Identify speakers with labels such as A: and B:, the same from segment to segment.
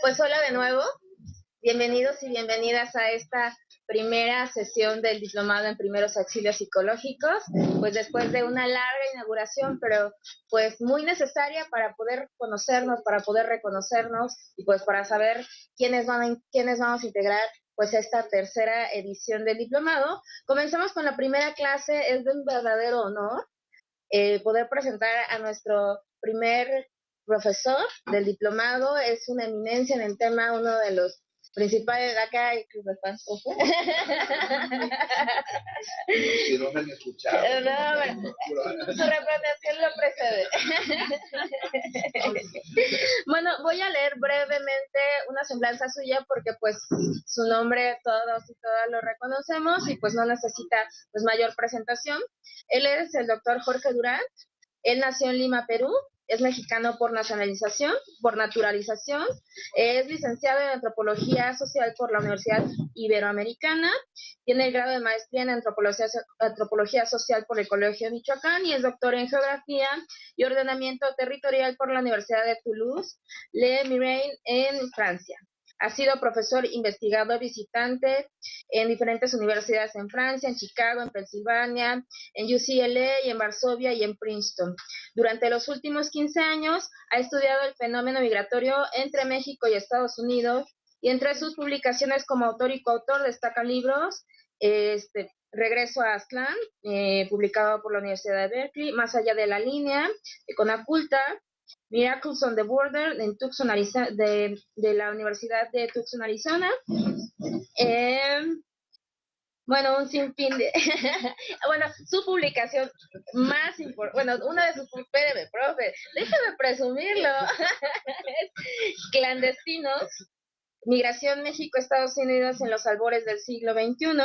A: Pues hola de nuevo, bienvenidos y bienvenidas a esta primera sesión del diplomado en primeros auxilios psicológicos, pues después de una larga inauguración, pero pues muy necesaria para poder conocernos, para poder reconocernos y pues para saber quiénes vamos a integrar pues esta tercera edición del diplomado. Comenzamos con la primera clase, es de un verdadero honor poder presentar a nuestro primer profesor del diplomado. Es una eminencia en el tema, uno de los principales de acá.
B: Si no me han escuchado.
A: No, su reputación lo precede. Bueno, voy a leer brevemente una semblanza suya porque pues su nombre todos y todas lo reconocemos y pues no necesita pues mayor presentación. Él es el doctor Jorge Durán. Él nació en Lima, Perú, es mexicano por naturalización, es licenciado en Antropología Social por la Universidad Iberoamericana, tiene el grado de maestría en Antropología Social por el Colegio de Michoacán y es doctor en Geografía y Ordenamiento Territorial por la Universidad de Toulouse, Le Mirain en Francia. Ha sido profesor investigador visitante en diferentes universidades en Francia, en Chicago, en Pensilvania, en UCLA y en Varsovia y en Princeton. Durante los últimos 15 años ha estudiado el fenómeno migratorio entre México y Estados Unidos y entre sus publicaciones como autor y coautor destacan libros Regreso a Aztlán, publicado por la Universidad de Berkeley, Más allá de la línea, Conaculta, Miracles on the Border en Tucson, Arizona, de la Universidad de Tucson, Arizona. Bueno, un sinfín de... bueno, su publicación más importante, bueno, una de sus... Espéreme, profe, déjame presumirlo. Clandestinos, Migración México-Estados Unidos en los albores del siglo XXI,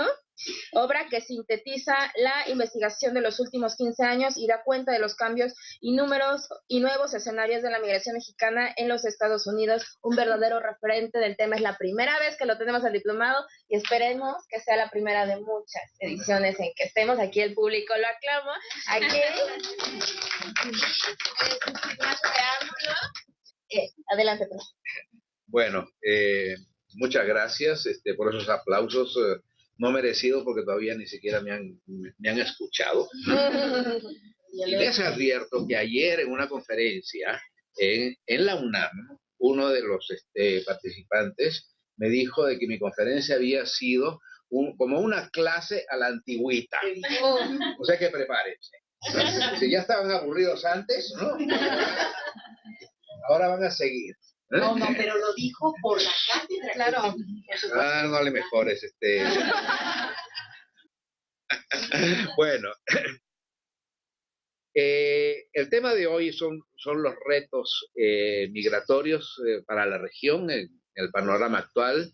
A: obra que sintetiza la investigación de los últimos 15 años y da cuenta de los cambios y nuevos escenarios de la migración mexicana en los Estados Unidos, un verdadero referente del tema. Es la primera vez que lo tenemos al diplomado y esperemos que sea la primera de muchas ediciones en que estemos. Aquí el público lo aclama. Aquí adelante, profe.
B: Bueno, muchas gracias por esos aplausos no merecidos porque todavía ni siquiera me han escuchado. Y les advierto que ayer en una conferencia en la UNAM, uno de los participantes me dijo de que mi conferencia había sido como una clase a la antigüita. O sea que prepárense. Si ya estaban aburridos antes, ¿no? Ahora van a seguir.
C: No, pero lo dijo por la cátedra.
A: Claro.
B: No le mejores. Bueno, el tema de hoy son los retos migratorios para la región, el panorama actual,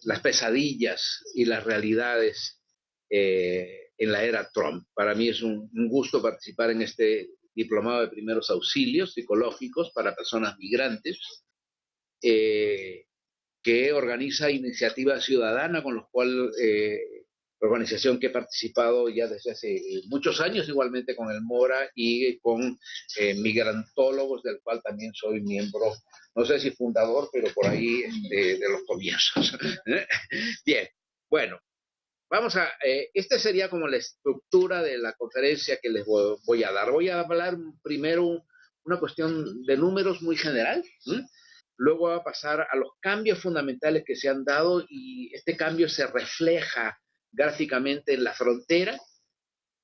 B: las pesadillas y las realidades en la era Trump. Para mí es un gusto participar en este diplomado de primeros auxilios psicológicos para personas migrantes, que organiza Iniciativa Ciudadana, con los cuales organización que he participado ya desde hace muchos años, igualmente con el Mora y con Migrantólogos, del cual también soy miembro, no sé si fundador, pero por ahí de los comienzos. Bien, bueno. Vamos a, esta sería como la estructura de la conferencia que les voy a dar. Voy a hablar primero una cuestión de números muy general, ¿sí? Luego voy a pasar a los cambios fundamentales que se han dado y este cambio se refleja gráficamente en la frontera.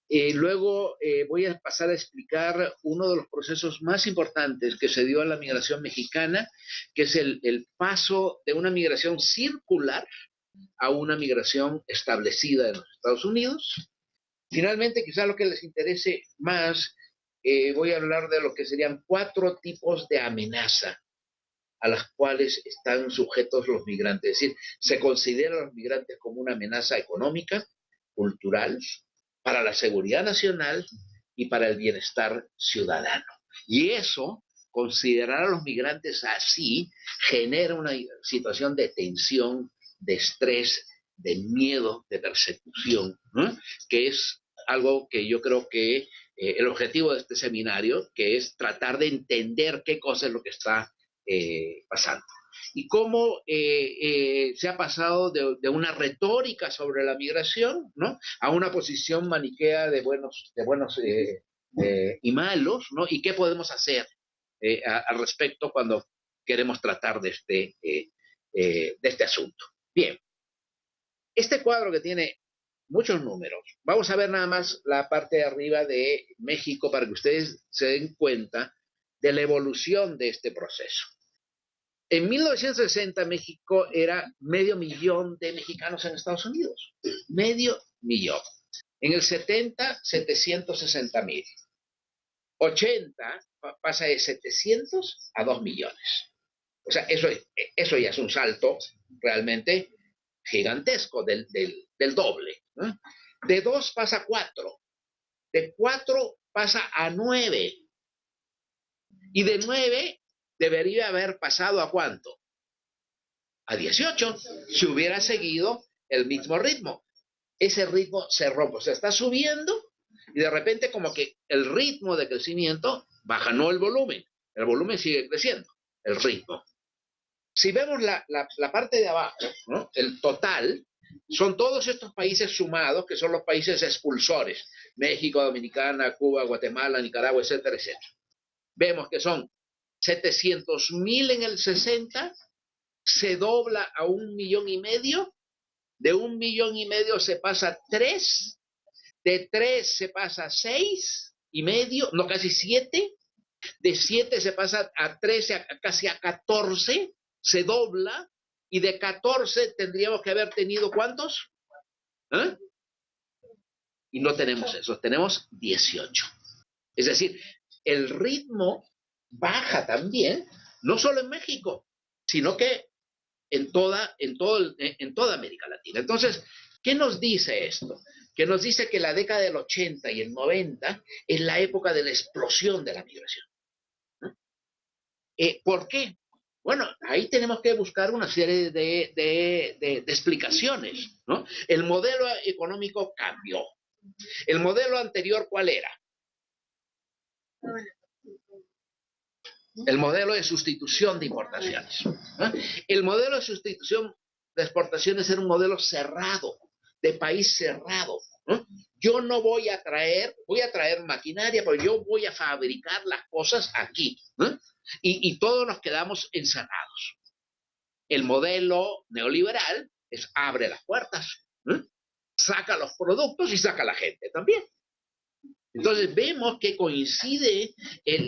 B: Luego voy a pasar a explicar uno de los procesos más importantes que se dio a la migración mexicana, que es el paso de una migración circular a una migración establecida en los Estados Unidos. Finalmente, quizá lo que les interese más, voy a hablar de lo que serían 4 tipos de amenaza a las cuales están sujetos los migrantes. Es decir, se consideran a los migrantes como una amenaza económica, cultural, para la seguridad nacional y para el bienestar ciudadano. Y eso, considerar a los migrantes así, genera una situación de tensión, de estrés, de miedo, de persecución, ¿no? Que es algo que yo creo que el objetivo de este seminario, que es tratar de entender qué cosa es lo que está pasando. Y cómo se ha pasado de una retórica sobre la migración, ¿no?, a una posición maniquea de buenos y malos, ¿no? Y qué podemos hacer al respecto cuando queremos tratar de este asunto. Bien, este cuadro que tiene muchos números, vamos a ver nada más la parte de arriba de México para que ustedes se den cuenta de la evolución de este proceso. En 1960 México era 500,000 de mexicanos en Estados Unidos, 500,000. En el 70, 760,000. 80 pasa de 700 a 2 millones. O sea, eso ya es un salto realmente gigantesco del doble, ¿no? De 2 pasa a 4, de 4 pasa a 9, y de 9 debería haber pasado ¿a cuánto? A 18, si hubiera seguido el mismo ritmo. Ese ritmo se rompe, o sea, está subiendo y de repente como que el ritmo de crecimiento baja, no el volumen sigue creciendo, el ritmo. Si vemos la parte de abajo, ¿no?, el total, son todos estos países sumados, que son los países expulsores, México, Dominicana, Cuba, Guatemala, Nicaragua, etcétera, etcétera. Vemos que son 700,000 en el 60, se dobla a 1,5 millones, de 1,5 millones se pasa a 3, de 3 se pasa a 6,5, no, casi 7, de 7 se pasa a 13, casi a 14, se dobla, y de 14 tendríamos que haber tenido ¿cuántos? ¿Eh? Y no tenemos eso, tenemos 18. Es decir, el ritmo baja también, no solo en México, sino que en toda América Latina. Entonces, ¿qué nos dice esto? Que nos dice que la década del 80 y el 90 es la época de la explosión de la migración. ¿Por qué? Bueno, ahí tenemos que buscar una serie de explicaciones, ¿no? El modelo económico cambió. ¿El modelo anterior cuál era? El modelo de sustitución de importaciones. El modelo de sustitución de exportaciones era un modelo cerrado, de país cerrado. Yo no voy a traer maquinaria, pero yo voy a fabricar las cosas aquí. Y todos nos quedamos encerrados. El modelo neoliberal es abre las puertas, saca los productos y saca la gente también. Entonces vemos que coincide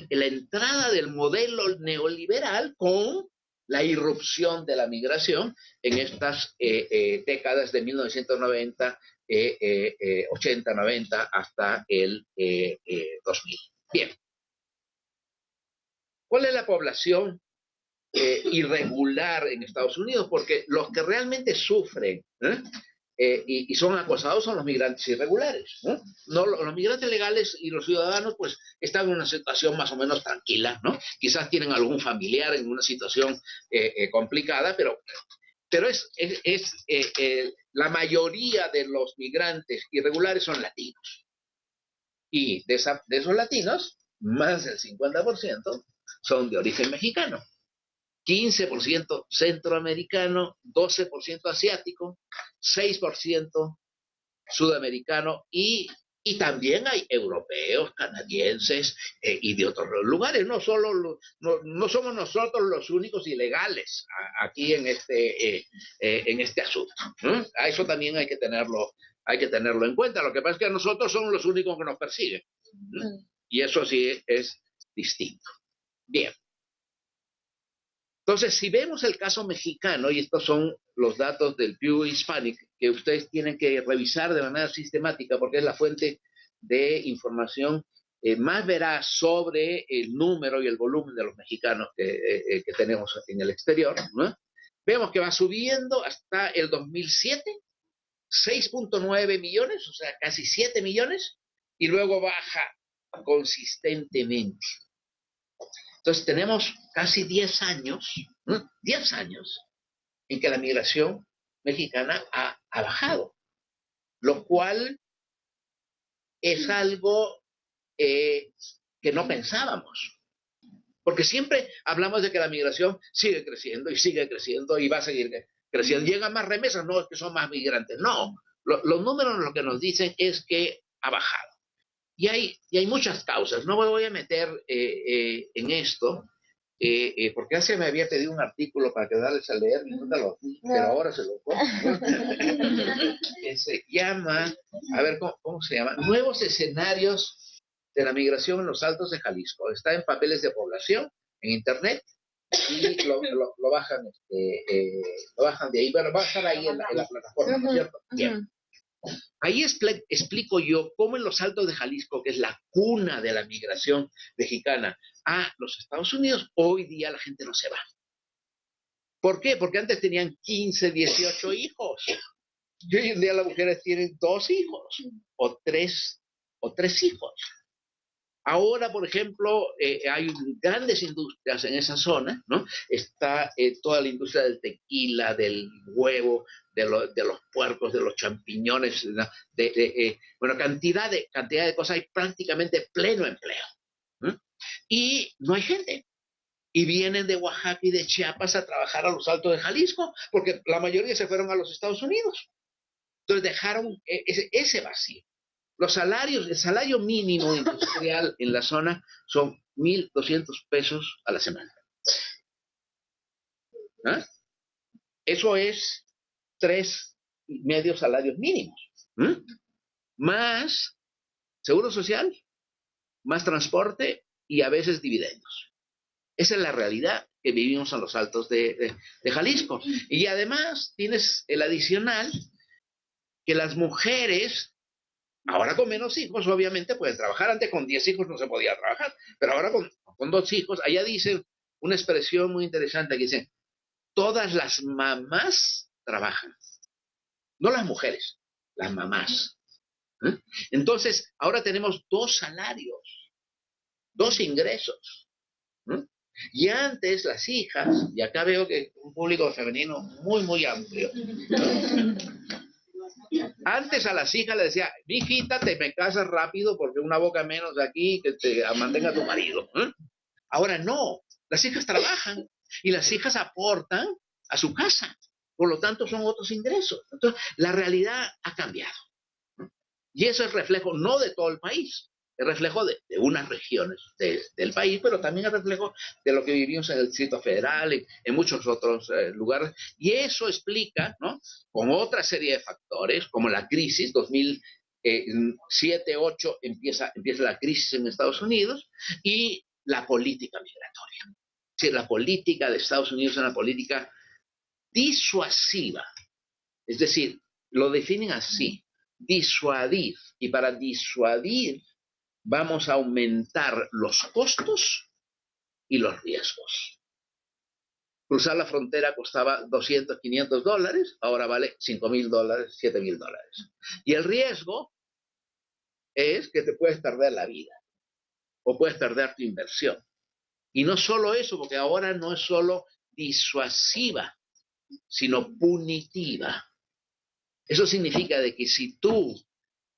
B: la entrada del modelo neoliberal con la irrupción de la migración en estas décadas de 1990, 80, 90 hasta el 2000. Bien. ¿Cuál es la población irregular en Estados Unidos? Porque los que realmente sufren y son acosados son los migrantes irregulares, ¿no? Los migrantes legales y los ciudadanos pues están en una situación más o menos tranquila, ¿no? Quizás tienen algún familiar en una situación complicada, pero la mayoría de los migrantes irregulares son latinos. Y de esos latinos, más del 50% son de origen mexicano. 15% centroamericano, 12% asiático, 6% sudamericano y también hay europeos, canadienses y de otros lugares. No somos nosotros los únicos ilegales aquí en este asunto. A eso también hay que tenerlo en cuenta. Lo que pasa es que nosotros somos los únicos que nos persiguen. Y eso sí es distinto. Bien. Entonces, si vemos el caso mexicano, y estos son los datos del Pew Hispanic, que ustedes tienen que revisar de manera sistemática, porque es la fuente de información más veraz sobre el número y el volumen de los mexicanos que tenemos en el exterior, ¿no? Vemos que va subiendo hasta el 2007, 6.9 millones, o sea, casi 7 millones, y luego baja consistentemente. Entonces tenemos casi 10 años, ¿no? 10 años en que la migración mexicana ha bajado, lo cual es algo que no pensábamos, Porque siempre hablamos de que la migración sigue creciendo y va a seguir creciendo. Llegan más remesas, no es que son más migrantes, no. Los números lo que nos dicen es que ha bajado. Y hay muchas causas. No me voy a meter en esto, porque hace me había pedido un artículo para quedarles a leer y no te lo di, pero ahora se lo pongo. Que se llama, a ver, ¿cómo se llama? Nuevos escenarios de la migración en los Altos de Jalisco. Está en Papeles de Población, en internet, y lo bajan, lo bajan de ahí. Bueno, va a estar ahí en la plataforma, ¿no es cierto? Bien. Ahí explico yo cómo en los Altos de Jalisco, que es la cuna de la migración mexicana a los Estados Unidos, hoy día la gente no se va. ¿Por qué? Porque antes tenían 15, 18 hijos. Y hoy en día las mujeres tienen 2 hijos o tres hijos. Ahora, por ejemplo, hay grandes industrias en esa zona, ¿no? Está toda la industria del tequila, del huevo, de los puercos, de los champiñones, bueno, cantidad de cosas, hay prácticamente pleno empleo. ¿Eh? Y no hay gente. Y vienen de Oaxaca y de Chiapas a trabajar a los Altos de Jalisco, porque la mayoría se fueron a los Estados Unidos. Entonces dejaron ese vacío. El salario mínimo industrial en la zona son 1,200 pesos a la semana. ¿Ah? Eso es 3 medios salarios mínimos. ¿Mm? Más seguro social, más transporte y a veces dividendos. Esa es la realidad que vivimos en los Altos de Jalisco. Y además tienes el adicional que las mujeres, ahora con menos hijos, obviamente pueden trabajar. Antes con 10 hijos no se podía trabajar, pero ahora con 2 hijos, allá dicen una expresión muy interesante que dicen, todas las mamás trabajan. No las mujeres, las mamás. ¿Eh? Entonces, ahora tenemos 2 salarios, 2 ingresos. ¿Eh? Y antes las hijas, y acá veo que un público femenino muy, muy amplio, ¿no? Antes a las hijas le decía, mijita, te me casas rápido porque una boca menos de aquí que te mantenga tu marido. ¿Eh? Ahora no, las hijas trabajan y las hijas aportan a su casa, por lo tanto son otros ingresos. Entonces, la realidad ha cambiado. Y eso es reflejo no de todo el país, es reflejo de unas regiones del país, pero también es reflejo de lo que vivimos en el Distrito Federal, en muchos otros lugares. Y eso explica, ¿no?, con otra serie de factores, como la crisis 2007-2008 empieza la crisis en Estados Unidos, y la política migratoria. Sí, la política de Estados Unidos es una política disuasiva. Es decir, lo definen así, disuadir. Y para disuadir vamos a aumentar los costos y los riesgos. Cruzar la frontera costaba $200, $500, ahora vale $5,000, $7,000. Y el riesgo es que te puedes perder la vida o puedes perder tu inversión. Y no solo eso, porque ahora no es solo disuasiva, sino punitiva. Eso significa de que si tú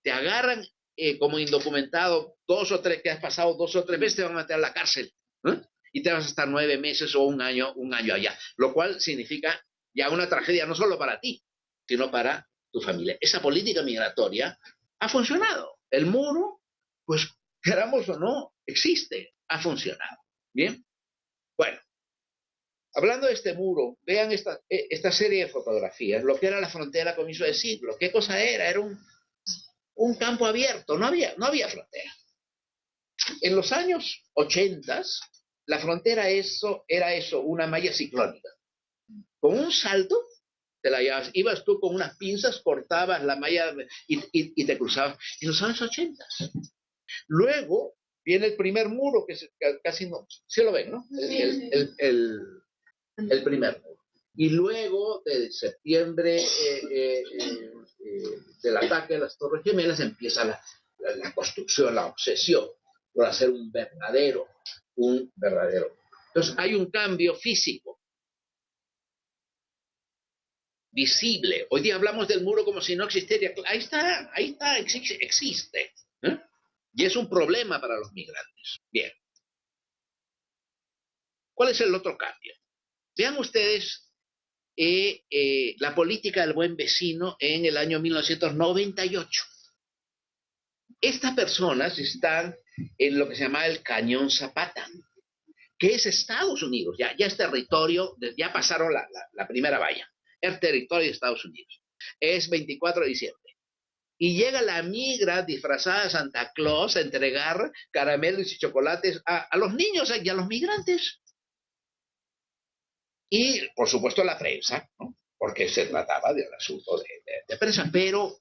B: te agarran como indocumentado 2 o 3, que has pasado 2 o 3 veces, te van a meter a la cárcel, ¿eh? Y te vas a estar 9 meses o un año allá, lo cual significa ya una tragedia no solo para ti, sino para tu familia. Esa política migratoria ha funcionado. El muro, pues queramos o no, existe, ha funcionado. Bien, bueno. Hablando de este muro, vean esta serie de fotografías, lo que era la frontera a comienzo de siglo. ¿Qué cosa era? Era un campo abierto, no había frontera. En los años 80, la frontera era una malla ciclónica. Con un salto, te la llevabas. Ibas tú con unas pinzas, cortabas la malla y te cruzabas. En los años 80. Luego viene el primer muro, que casi no, sí lo ven, ¿no? El primer muro. Y luego de septiembre del ataque a las Torres Gemelas empieza la construcción, la obsesión por hacer un verdadero. Entonces hay un cambio físico, visible. Hoy día hablamos del muro como si no existiera. Ahí está, existe. ¿Eh? Y es un problema para los migrantes. Bien. ¿Cuál es el otro cambio? Vean ustedes la política del buen vecino en el año 1998. Estas personas están en lo que se llama el Cañón Zapata, que es Estados Unidos, ya es territorio, ya pasaron la primera valla, es territorio de Estados Unidos. Es 24 de diciembre. Y llega la migra disfrazada de Santa Claus a entregar caramelos y chocolates a los niños y a los migrantes. Y, por supuesto, la prensa, ¿no? Porque se trataba de un asunto de prensa. Pero,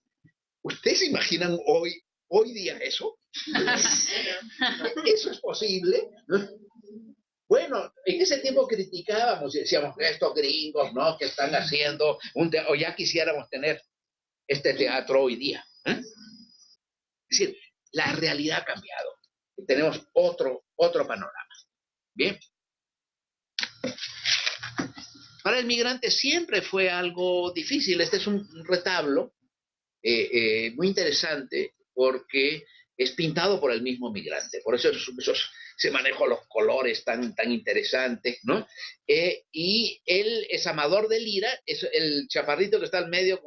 B: ¿ustedes se imaginan hoy día eso? ¿Eso es posible? Bueno, en ese tiempo criticábamos y decíamos que estos gringos, ¿no? Que están haciendo o ya quisiéramos tener este teatro hoy día. Es decir, la realidad ha cambiado. Tenemos otro panorama. Bien. Para el migrante siempre fue algo difícil. Este es un retablo muy interesante porque es pintado por el mismo migrante. Por eso se manejó los colores tan interesantes, ¿no? Y él es amador de lira, es el chaparrito que está al medio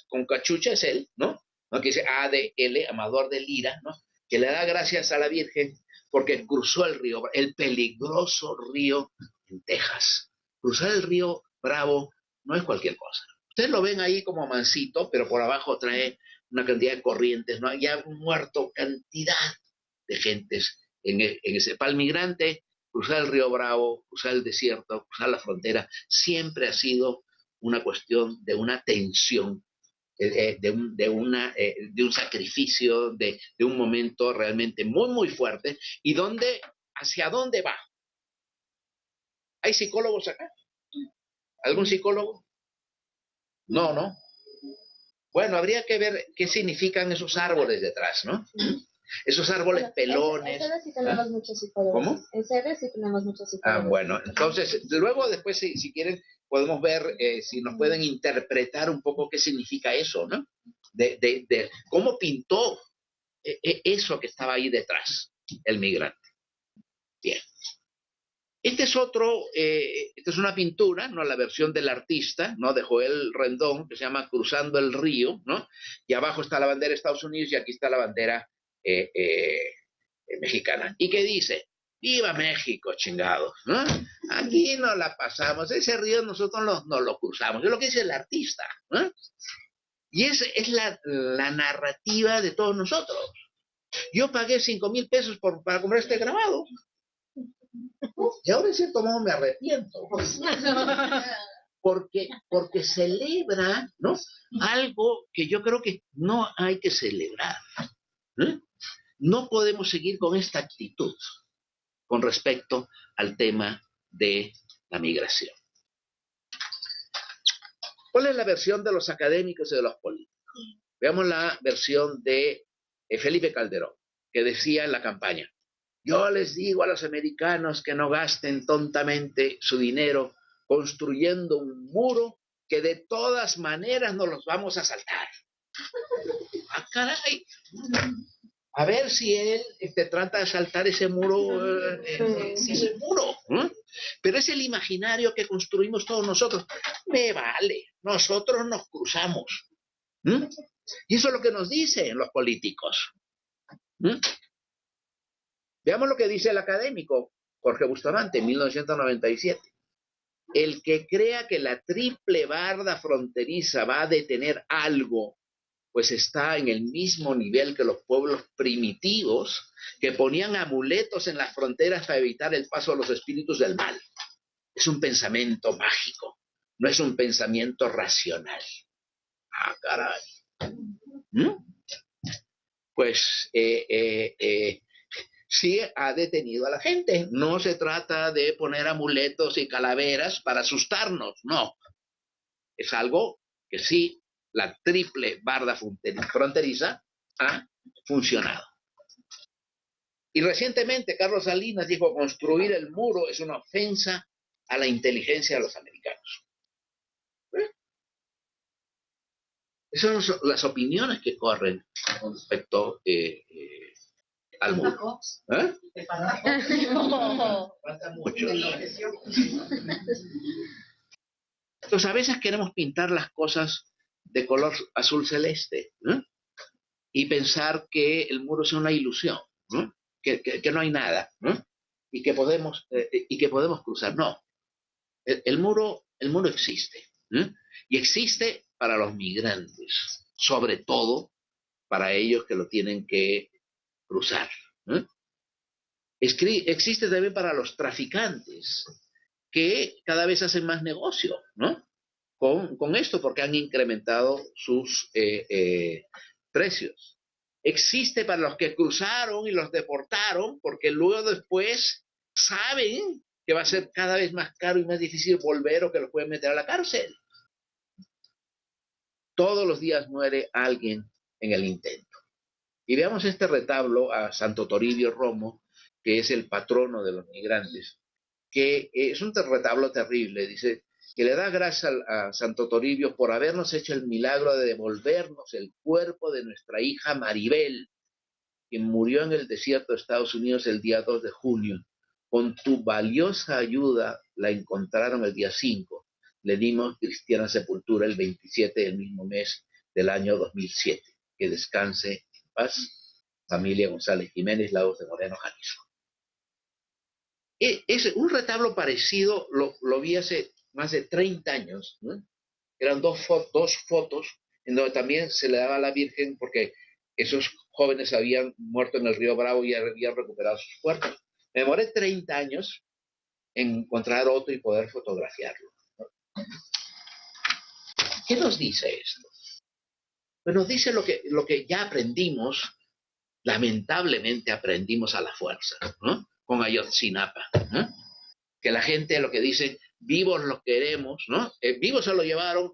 B: con cachucha, es él, ¿no? Que dice ADL, amador de lira, ¿no? Que le da gracias a la Virgen porque cruzó el peligroso río en Texas. Cruzar el río Bravo no es cualquier cosa. Ustedes lo ven ahí como mansito, pero por abajo trae una cantidad de corrientes, ¿no? Ya han muerto cantidad de gentes en ese. Para el migrante, cruzar el río Bravo, cruzar el desierto, cruzar la frontera, siempre ha sido una cuestión de una tensión, de un sacrificio, de un momento realmente muy fuerte, y hacia dónde va. ¿Hay psicólogos acá? ¿Algún psicólogo? No. Bueno, habría que ver qué significan esos árboles detrás, ¿no? Esos árboles pelones.
A: En sede sí tenemos muchos psicólogos.
B: ¿Cómo?
A: En sede sí tenemos muchos psicólogos.
B: Bueno, entonces, luego después, si quieren, podemos ver si nos pueden interpretar un poco qué significa eso, ¿no? De cómo pintó eso que estaba ahí detrás, el migrante. Bien. Esta es una pintura, ¿no? La versión del artista, ¿no? De Joel Rendón, que se llama Cruzando el Río, ¿no? Y abajo está la bandera de Estados Unidos y aquí está la bandera mexicana. ¿Y qué dice? ¡Viva México, chingados! ¿No? Aquí nos la pasamos, ese río nosotros no lo cruzamos. Es lo que dice el artista, ¿no? Y es la narrativa de todos nosotros. Yo pagué 5,000 pesos para comprar este grabado. Y ahora en cierto modo me arrepiento. Porque celebra, ¿no? Algo que yo creo que no hay que celebrar. No podemos seguir con esta actitud con respecto al tema de la migración. ¿Cuál es la versión de los académicos y de los políticos? Veamos la versión de Felipe Calderón, que decía en la campaña: yo les digo a los americanos que no gasten tontamente su dinero construyendo un muro que de todas maneras nos los vamos a saltar. ¡Ah, caray! A ver si él trata de saltar ese muro, ese muro. Pero es el imaginario que construimos todos nosotros. Me vale, nosotros nos cruzamos. Y eso es lo que nos dicen los políticos. Veamos lo que dice el académico Jorge Bustamante en 1997. El que crea que la triple barda fronteriza va a detener algo, pues está en el mismo nivel que los pueblos primitivos que ponían amuletos en las fronteras para evitar el paso de los espíritus del mal. Es un pensamiento mágico, no es un pensamiento racional. ¡Ah, caray! Pues sí ha detenido a la gente. No se trata de poner amuletos y calaveras para asustarnos, no. Es algo que sí, la triple barda fronteriza ha funcionado. Y recientemente Carlos Salinas dijo: construir el muro es una ofensa a la inteligencia de los americanos. Esas son las opiniones que corren con respecto al muro. ¿Eh? Falta mucho. Entonces, a veces queremos pintar las cosas de color azul celeste, ¿eh? Y pensar que el muro es una ilusión, ¿eh? Que no hay nada, ¿eh? Y que podemos cruzar. No, el muro existe, ¿eh? Y existe para los migrantes, sobre todo para ellos que lo tienen que cruzar, ¿eh? Existe también para los traficantes, que cada vez hacen más negocio, ¿no? Con esto, porque han incrementado sus precios. Existe para los que cruzaron y los deportaron, porque luego después saben que va a ser cada vez más caro y más difícil volver o que los pueden meter a la cárcel. Todos los días muere alguien en el intento. Y veamos este retablo a Santo Toribio Romo, que es el patrono de los migrantes, que es un retablo terrible. Dice que le da gracias a Santo Toribio por habernos hecho el milagro de devolvernos el cuerpo de nuestra hija Maribel, quien murió en el desierto de Estados Unidos el día 2 de junio. Con tu valiosa ayuda la encontraron el día 5. Le dimos cristiana sepultura el 27 del mismo mes del año 2007. Que descanse en paz, familia González Jiménez, Lagos de Moreno, Jalisco. Es un retablo parecido, lo vi hace más de 30 años, ¿no? Eran dos fotos en donde también se le daba a la Virgen, porque esos jóvenes habían muerto en el río Bravo y habían recuperado sus cuerpos. Me demoré 30 años en encontrar otro y poder fotografiarlo, ¿no? ¿Qué nos dice esto? Pues nos dice lo que ya aprendimos, lamentablemente aprendimos a la fuerza, ¿no? Con Ayotzinapa, ¿no? Que la gente lo que dice, vivos los queremos, ¿no? Vivos se los llevaron,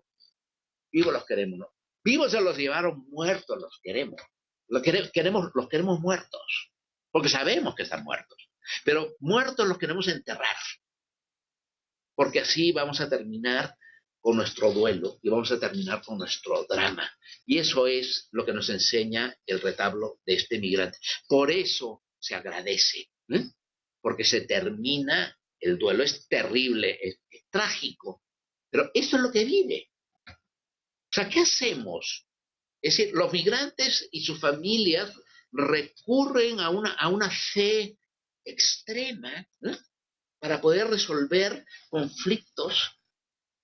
B: vivos los queremos, ¿no? Vivos se los llevaron, muertos los queremos. Los queremos muertos, porque sabemos que están muertos. Pero muertos los queremos enterrar, porque así vamos a terminar con nuestro duelo y vamos a terminar con nuestro drama. Y eso es lo que nos enseña el retablo de este migrante. Por eso se agradece, ¿eh? Porque se termina el duelo. Es terrible, es trágico, pero eso es lo que vive. O sea, ¿qué hacemos? Es decir, los migrantes y sus familias recurren a una fe extrema, ¿eh? Para poder resolver conflictos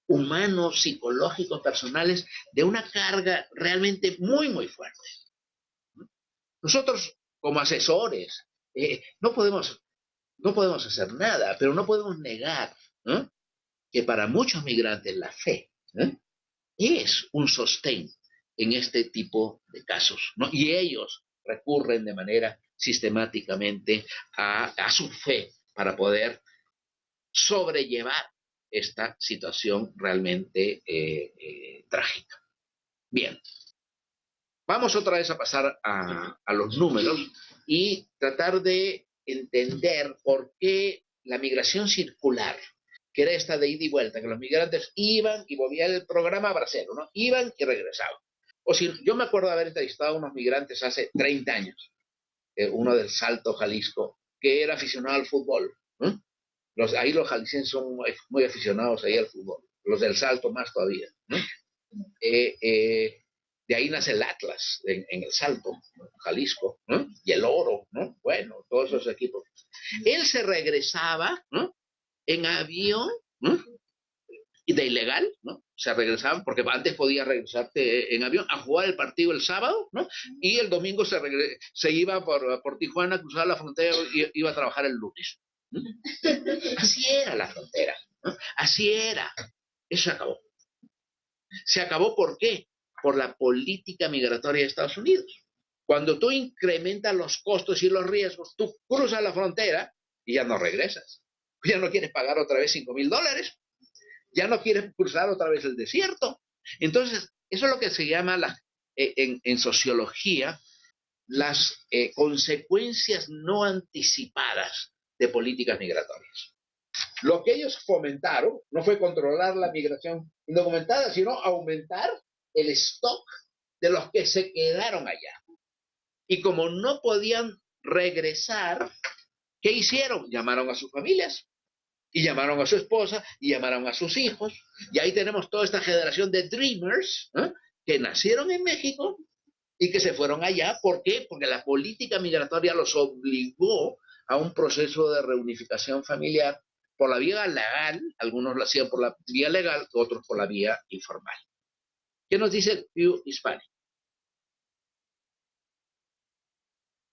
B: humanos, psicológicos, personales, de una carga realmente muy, muy fuerte. Nosotros, como asesores, no podemos hacer nada, pero no podemos negar, ¿no?, que para muchos migrantes la fe, ¿eh?, es un sostén en este tipo de casos, ¿no? Y ellos recurren de manera sistemáticamente a su fe para poder sobrellevar esta situación realmente trágica. Bien, vamos otra vez a pasar a los números y tratar de entender por qué la migración circular, que era esta de ida y vuelta, que los migrantes iban y volvían el programa bracero, ¿no? Iban y regresaban. O si yo me acuerdo de haber entrevistado a unos migrantes hace 30 años, uno del Salto, Jalisco, que era aficionado al fútbol, ¿eh? Ahí los jaliscienses son muy aficionados ahí al fútbol, los del Salto más todavía, ¿no? De ahí nace el Atlas en el Salto, ¿no?, Jalisco, ¿no?, y el Oro, ¿no? Bueno, todos esos equipos. Él se regresaba, ¿no?, en avión, ¿no?, y de ilegal, ¿no? Se regresaban, porque antes podías regresarte en avión a jugar el partido el sábado, ¿no? Y el domingo se iba por Tijuana, cruzaba la frontera y iba a trabajar el lunes, ¿no? Así era la frontera, ¿no? Así era. Eso se acabó. ¿Se acabó por qué? Por la política migratoria de Estados Unidos. Cuando tú incrementas los costos y los riesgos, tú cruzas la frontera y ya no regresas. Ya no quieres pagar otra vez $5,000. Ya no quieres cruzar otra vez el desierto. Entonces, eso es lo que se llama en sociología las consecuencias no anticipadas de políticas migratorias. Lo que ellos fomentaron no fue controlar la migración indocumentada, sino aumentar el stock de los que se quedaron allá. Y como no podían regresar, ¿qué hicieron? Llamaron a sus familias, y llamaron a su esposa, y llamaron a sus hijos, y ahí tenemos toda esta generación de dreamers, ¿eh? Que nacieron en México y que se fueron allá. ¿Por qué? Porque la política migratoria los obligó a un proceso de reunificación familiar por la vía legal. Algunos lo hacían por la vía legal, otros por la vía informal. ¿Qué nos dice el Pew Hispanic?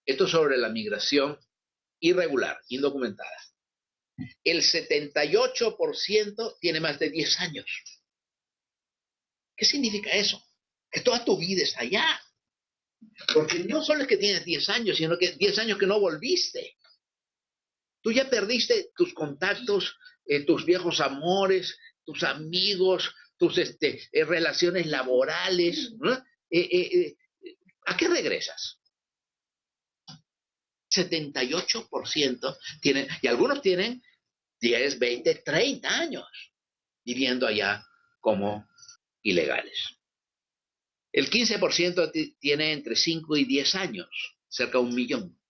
B: Esto sobre la migración irregular, indocumentada. El 78% tiene más de 10 años. ¿Qué significa eso? Que toda tu vida está allá. Porque no solo es que tienes 10 años, sino que 10 años que no volviste. Tú ya perdiste tus contactos, tus viejos amores, tus amigos, tus relaciones laborales, ¿no? ¿A qué regresas? 78% tienen, y algunos tienen 10, 20, 30 años viviendo allá como ilegales. El 15% tiene entre 5 y 10 años, cerca de 1 millón.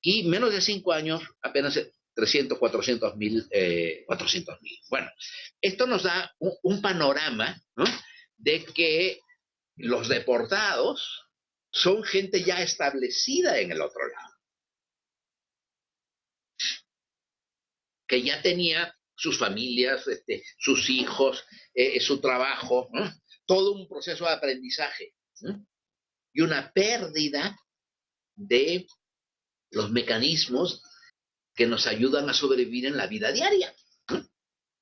B: Y menos de 5 años, apenas 300, 400 mil. Bueno, esto nos da un panorama, ¿no? De que los deportados son gente ya establecida en el otro lado, que ya tenía sus familias, sus hijos, su trabajo, ¿no? Todo un proceso de aprendizaje, ¿no? Y una pérdida de los mecanismos que nos ayudan a sobrevivir en la vida diaria, ¿no?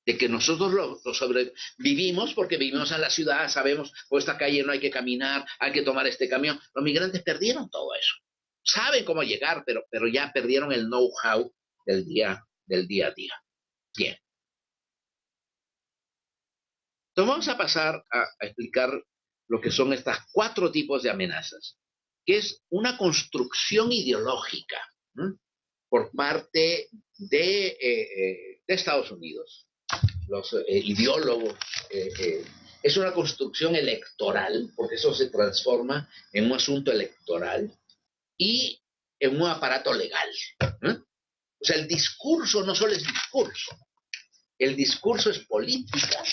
B: De que nosotros lo sobrevivimos porque vivimos en la ciudad, sabemos, por esta calle no hay que caminar, hay que tomar este camión. Los migrantes perdieron todo eso. Saben cómo llegar, pero ya perdieron el know-how del día a día. Bien. Entonces vamos a pasar a explicar lo que son estas 4 tipos de amenazas, que es una construcción ideológica, ¿no? Por parte de Estados Unidos. Los ideólogos, es una construcción electoral, porque eso se transforma en un asunto electoral y en un aparato legal, ¿no? O sea, el discurso no solo es discurso, el discurso es política,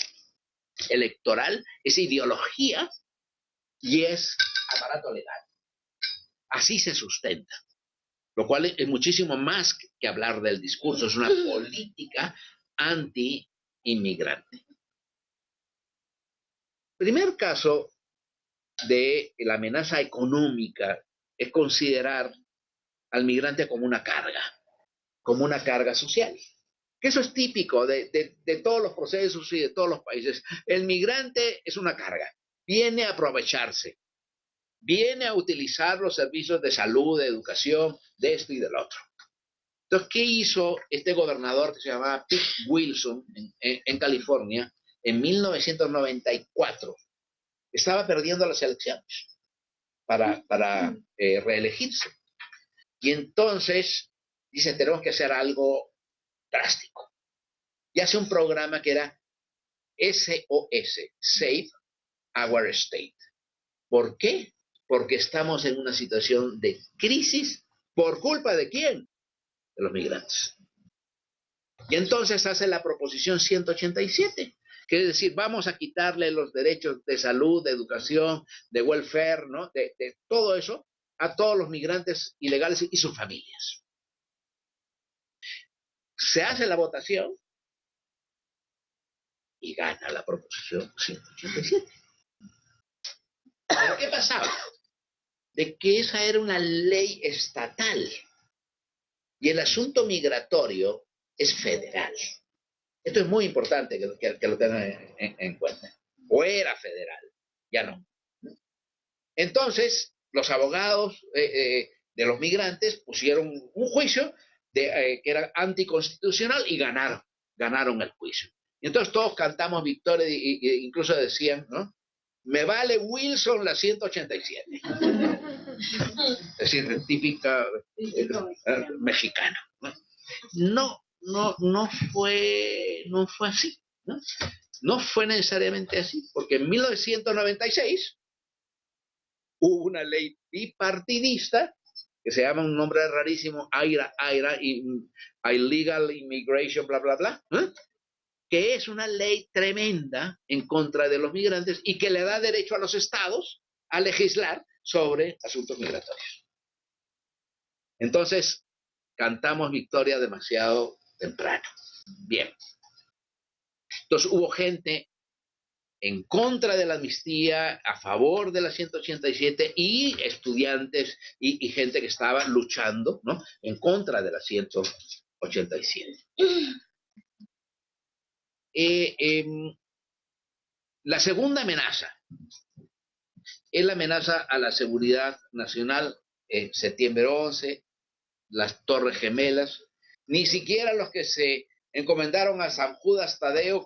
B: electoral, es ideología y es aparato legal. Así se sustenta, lo cual es muchísimo más que hablar del discurso, es una política anti-inmigrante. Primer caso de la amenaza económica es considerar al migrante como una carga social. Que eso es típico de todos los procesos y de todos los países. El migrante es una carga, viene a aprovecharse, viene a utilizar los servicios de salud, de educación, de esto y del otro. Entonces, ¿qué hizo este gobernador que se llamaba Pete Wilson en California en 1994? Estaba perdiendo las elecciones para reelegirse. Y entonces dice, tenemos que hacer algo drástico. Y hace un programa que era SOS, Save Our State. ¿Por qué? Porque estamos en una situación de crisis. ¿Por culpa de quién? De los migrantes. Y entonces hace la proposición 187, que es decir, vamos a quitarle los derechos de salud, de educación, de welfare, ¿no? de todo eso a todos los migrantes ilegales y sus familias. Se hace la votación y gana la proposición 187. ¿Pero qué pasaba? De que esa era una ley estatal y el asunto migratorio es federal. Esto es muy importante que lo tengan en cuenta. O era federal, ya no. Entonces, los abogados de los migrantes pusieron un juicio que era anticonstitucional y ganaron el juicio. Y entonces todos cantamos victoria e incluso decían, ¿no? Me vale Wilson la 187. Es decir, típica mexicana. No fue así, ¿no? No fue necesariamente así, porque en 1996 hubo una ley bipartidista que se llama un nombre rarísimo, IRA, Illegal Immigration, bla, bla, bla, que es una ley tremenda en contra de los migrantes y que le da derecho a los estados a legislar sobre asuntos migratorios. Entonces, cantamos victoria demasiado temprano. Bien. Entonces hubo gente en contra de la amnistía, a favor de la 187, y estudiantes y gente que estaba luchando, ¿no?, en contra de la 187. La segunda amenaza es la amenaza a la seguridad nacional. Septiembre 11, las Torres Gemelas, ni siquiera los que se encomendaron a San Judas Tadeo,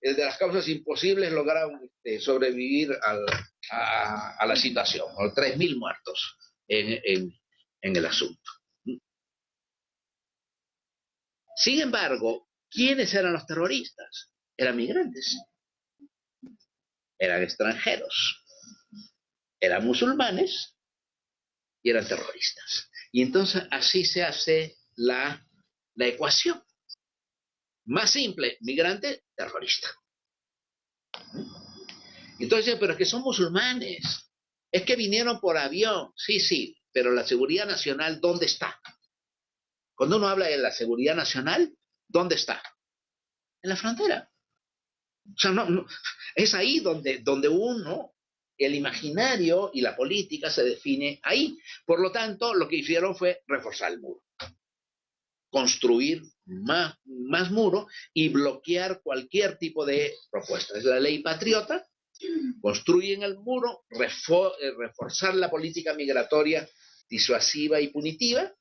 B: el de las causas imposibles, lograron sobrevivir a la situación, 3.000 muertos en el asunto. Sin embargo, ¿quiénes eran los terroristas? Eran migrantes, eran extranjeros, eran musulmanes y eran terroristas. Y entonces así se hace la ecuación. Más simple, migrante, terrorista. Entonces, pero es que son musulmanes. Es que vinieron por avión. Sí, pero la seguridad nacional, ¿dónde está? Cuando uno habla de la seguridad nacional, ¿dónde está? En la frontera. O sea, no, es ahí donde uno, el imaginario y la política se define ahí. Por lo tanto, lo que hicieron fue reforzar el muro, construir más muro y bloquear cualquier tipo de propuesta. Es la ley patriota. Construyen el muro, reforzar la política migratoria disuasiva y punitiva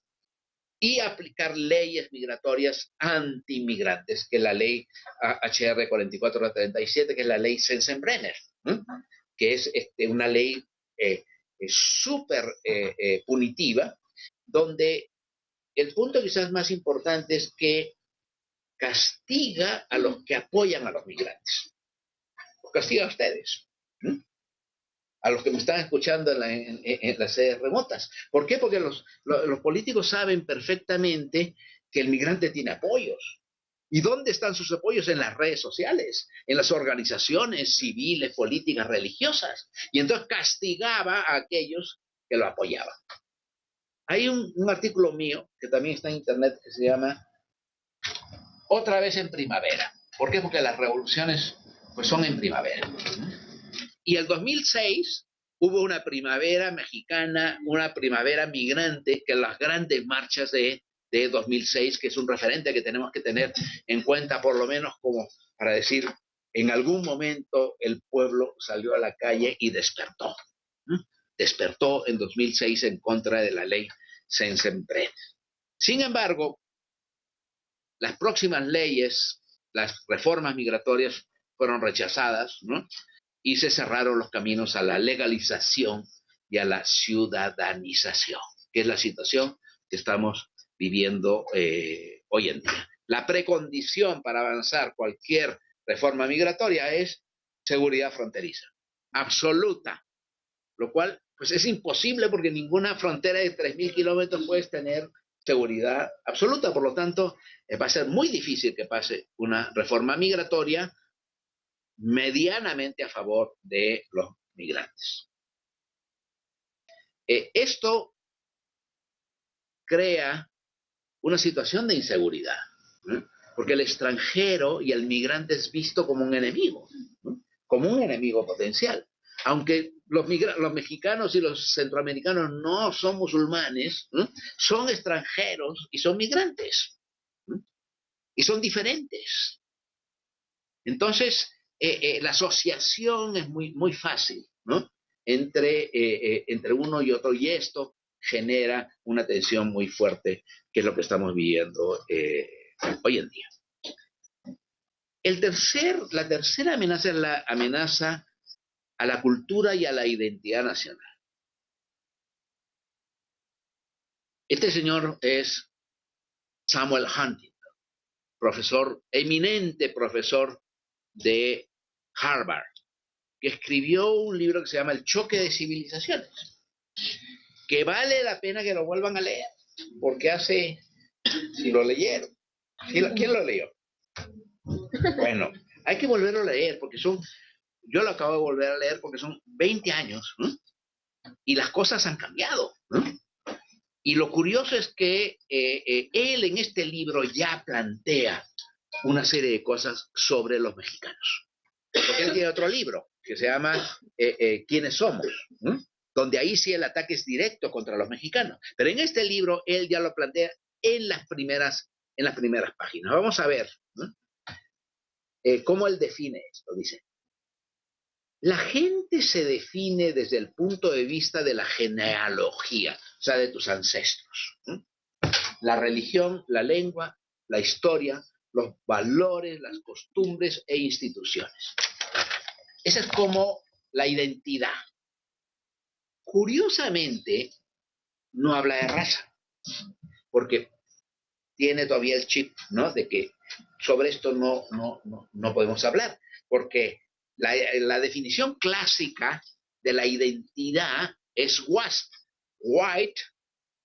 B: y aplicar leyes migratorias antimigrantes, que es la ley HR 4437, que es la ley Sensenbrenner, que es una ley súper punitiva, donde el punto quizás más importante es que castiga a los que apoyan a los migrantes. Los castiga a ustedes, a los que me están escuchando en las sedes remotas. ¿Por qué? Porque los políticos saben perfectamente que el migrante tiene apoyos. ¿Y dónde están sus apoyos? En las redes sociales, en las organizaciones civiles, políticas, religiosas. Y entonces castigaba a aquellos que lo apoyaban. Hay un artículo mío que también está en internet que se llama Otra vez en primavera. ¿Por qué? Porque las revoluciones pues son en primavera. Y el 2006 hubo una primavera mexicana, una primavera migrante, que las grandes marchas de 2006, que es un referente que tenemos que tener en cuenta, por lo menos como para decir, en algún momento el pueblo salió a la calle y despertó. Despertó en 2006 en contra de la ley Sensenbrenner. Sin embargo, las próximas leyes, las reformas migratorias fueron rechazadas, ¿no?, y se cerraron los caminos a la legalización y a la ciudadanización, que es la situación que estamos viviendo hoy en día. La precondición para avanzar cualquier reforma migratoria es seguridad fronteriza, absoluta, lo cual pues es imposible porque ninguna frontera de 3.000 kilómetros puede tener seguridad absoluta. Por lo tanto, va a ser muy difícil que pase una reforma migratoria medianamente a favor de los migrantes. Esto crea una situación de inseguridad, ¿no?, porque el extranjero y el migrante es visto como un enemigo, ¿no?, como un enemigo potencial. Aunque los mexicanos y los centroamericanos no son musulmanes, ¿no?, son extranjeros y son migrantes, ¿no?, y son diferentes. Entonces, la asociación es muy fácil, ¿no?, entre uno y otro, y esto genera una tensión muy fuerte, que es lo que estamos viviendo hoy en día. La tercera amenaza es la amenaza a la cultura y a la identidad nacional. Este señor es Samuel Huntington, eminente profesor de Harvard, que escribió un libro que se llama El choque de civilizaciones, que vale la pena que lo vuelvan a leer, porque si lo leyeron, ¿quién lo leyó? Bueno, hay que volverlo a leer, porque yo lo acabo de volver a leer porque son 20 años, ¿no? Y las cosas han cambiado, ¿no? Y lo curioso es que él en este libro ya plantea una serie de cosas sobre los mexicanos. Porque él tiene otro libro que se llama ¿Quiénes somos? ¿No? Donde ahí sí el ataque es directo contra los mexicanos. Pero en este libro él ya lo plantea en las primeras páginas. Vamos a ver, ¿no? Cómo él define esto. Dice, la gente se define desde el punto de vista de la genealogía, o sea, de tus ancestros. ¿No? La religión, la lengua, la historia, los valores, las costumbres e instituciones. Esa es como la identidad. Curiosamente, no habla de raza, porque tiene todavía el chip, ¿no? De que sobre esto no podemos hablar, porque la definición clásica de la identidad es WASP, white,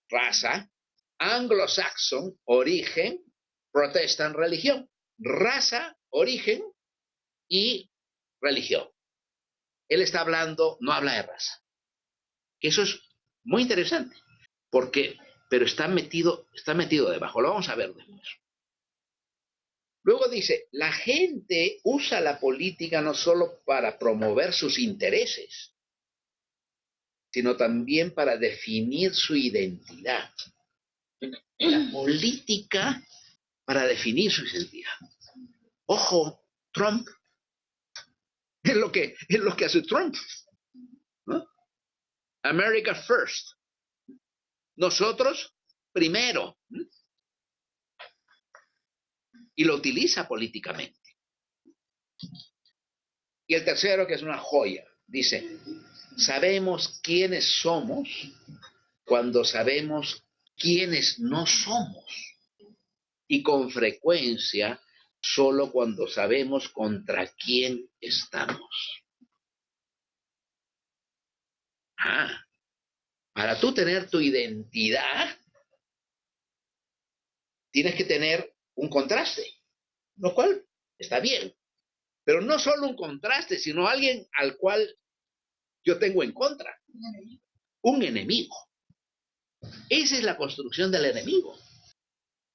B: raza, anglo-saxon, origen, protestant, religión, raza, origen y religión. Él está hablando, no habla de raza. Que eso es muy interesante, pero está metido debajo, lo vamos a ver después. Luego dice, la gente usa la política no solo para promover sus intereses, sino también para definir su identidad. La política para definir su identidad. Ojo, Trump, es lo que hace Trump, ¿no? America first. Nosotros primero. Y lo utiliza políticamente. Y el tercero, que es una joya, dice, sabemos quiénes somos cuando sabemos quiénes no somos. Y con frecuencia, solo cuando sabemos contra quién estamos. Para tú tener tu identidad, tienes que tener un contraste, lo cual está bien. Pero no solo un contraste, sino alguien al cual yo tengo en contra. Un enemigo. Esa es la construcción del enemigo.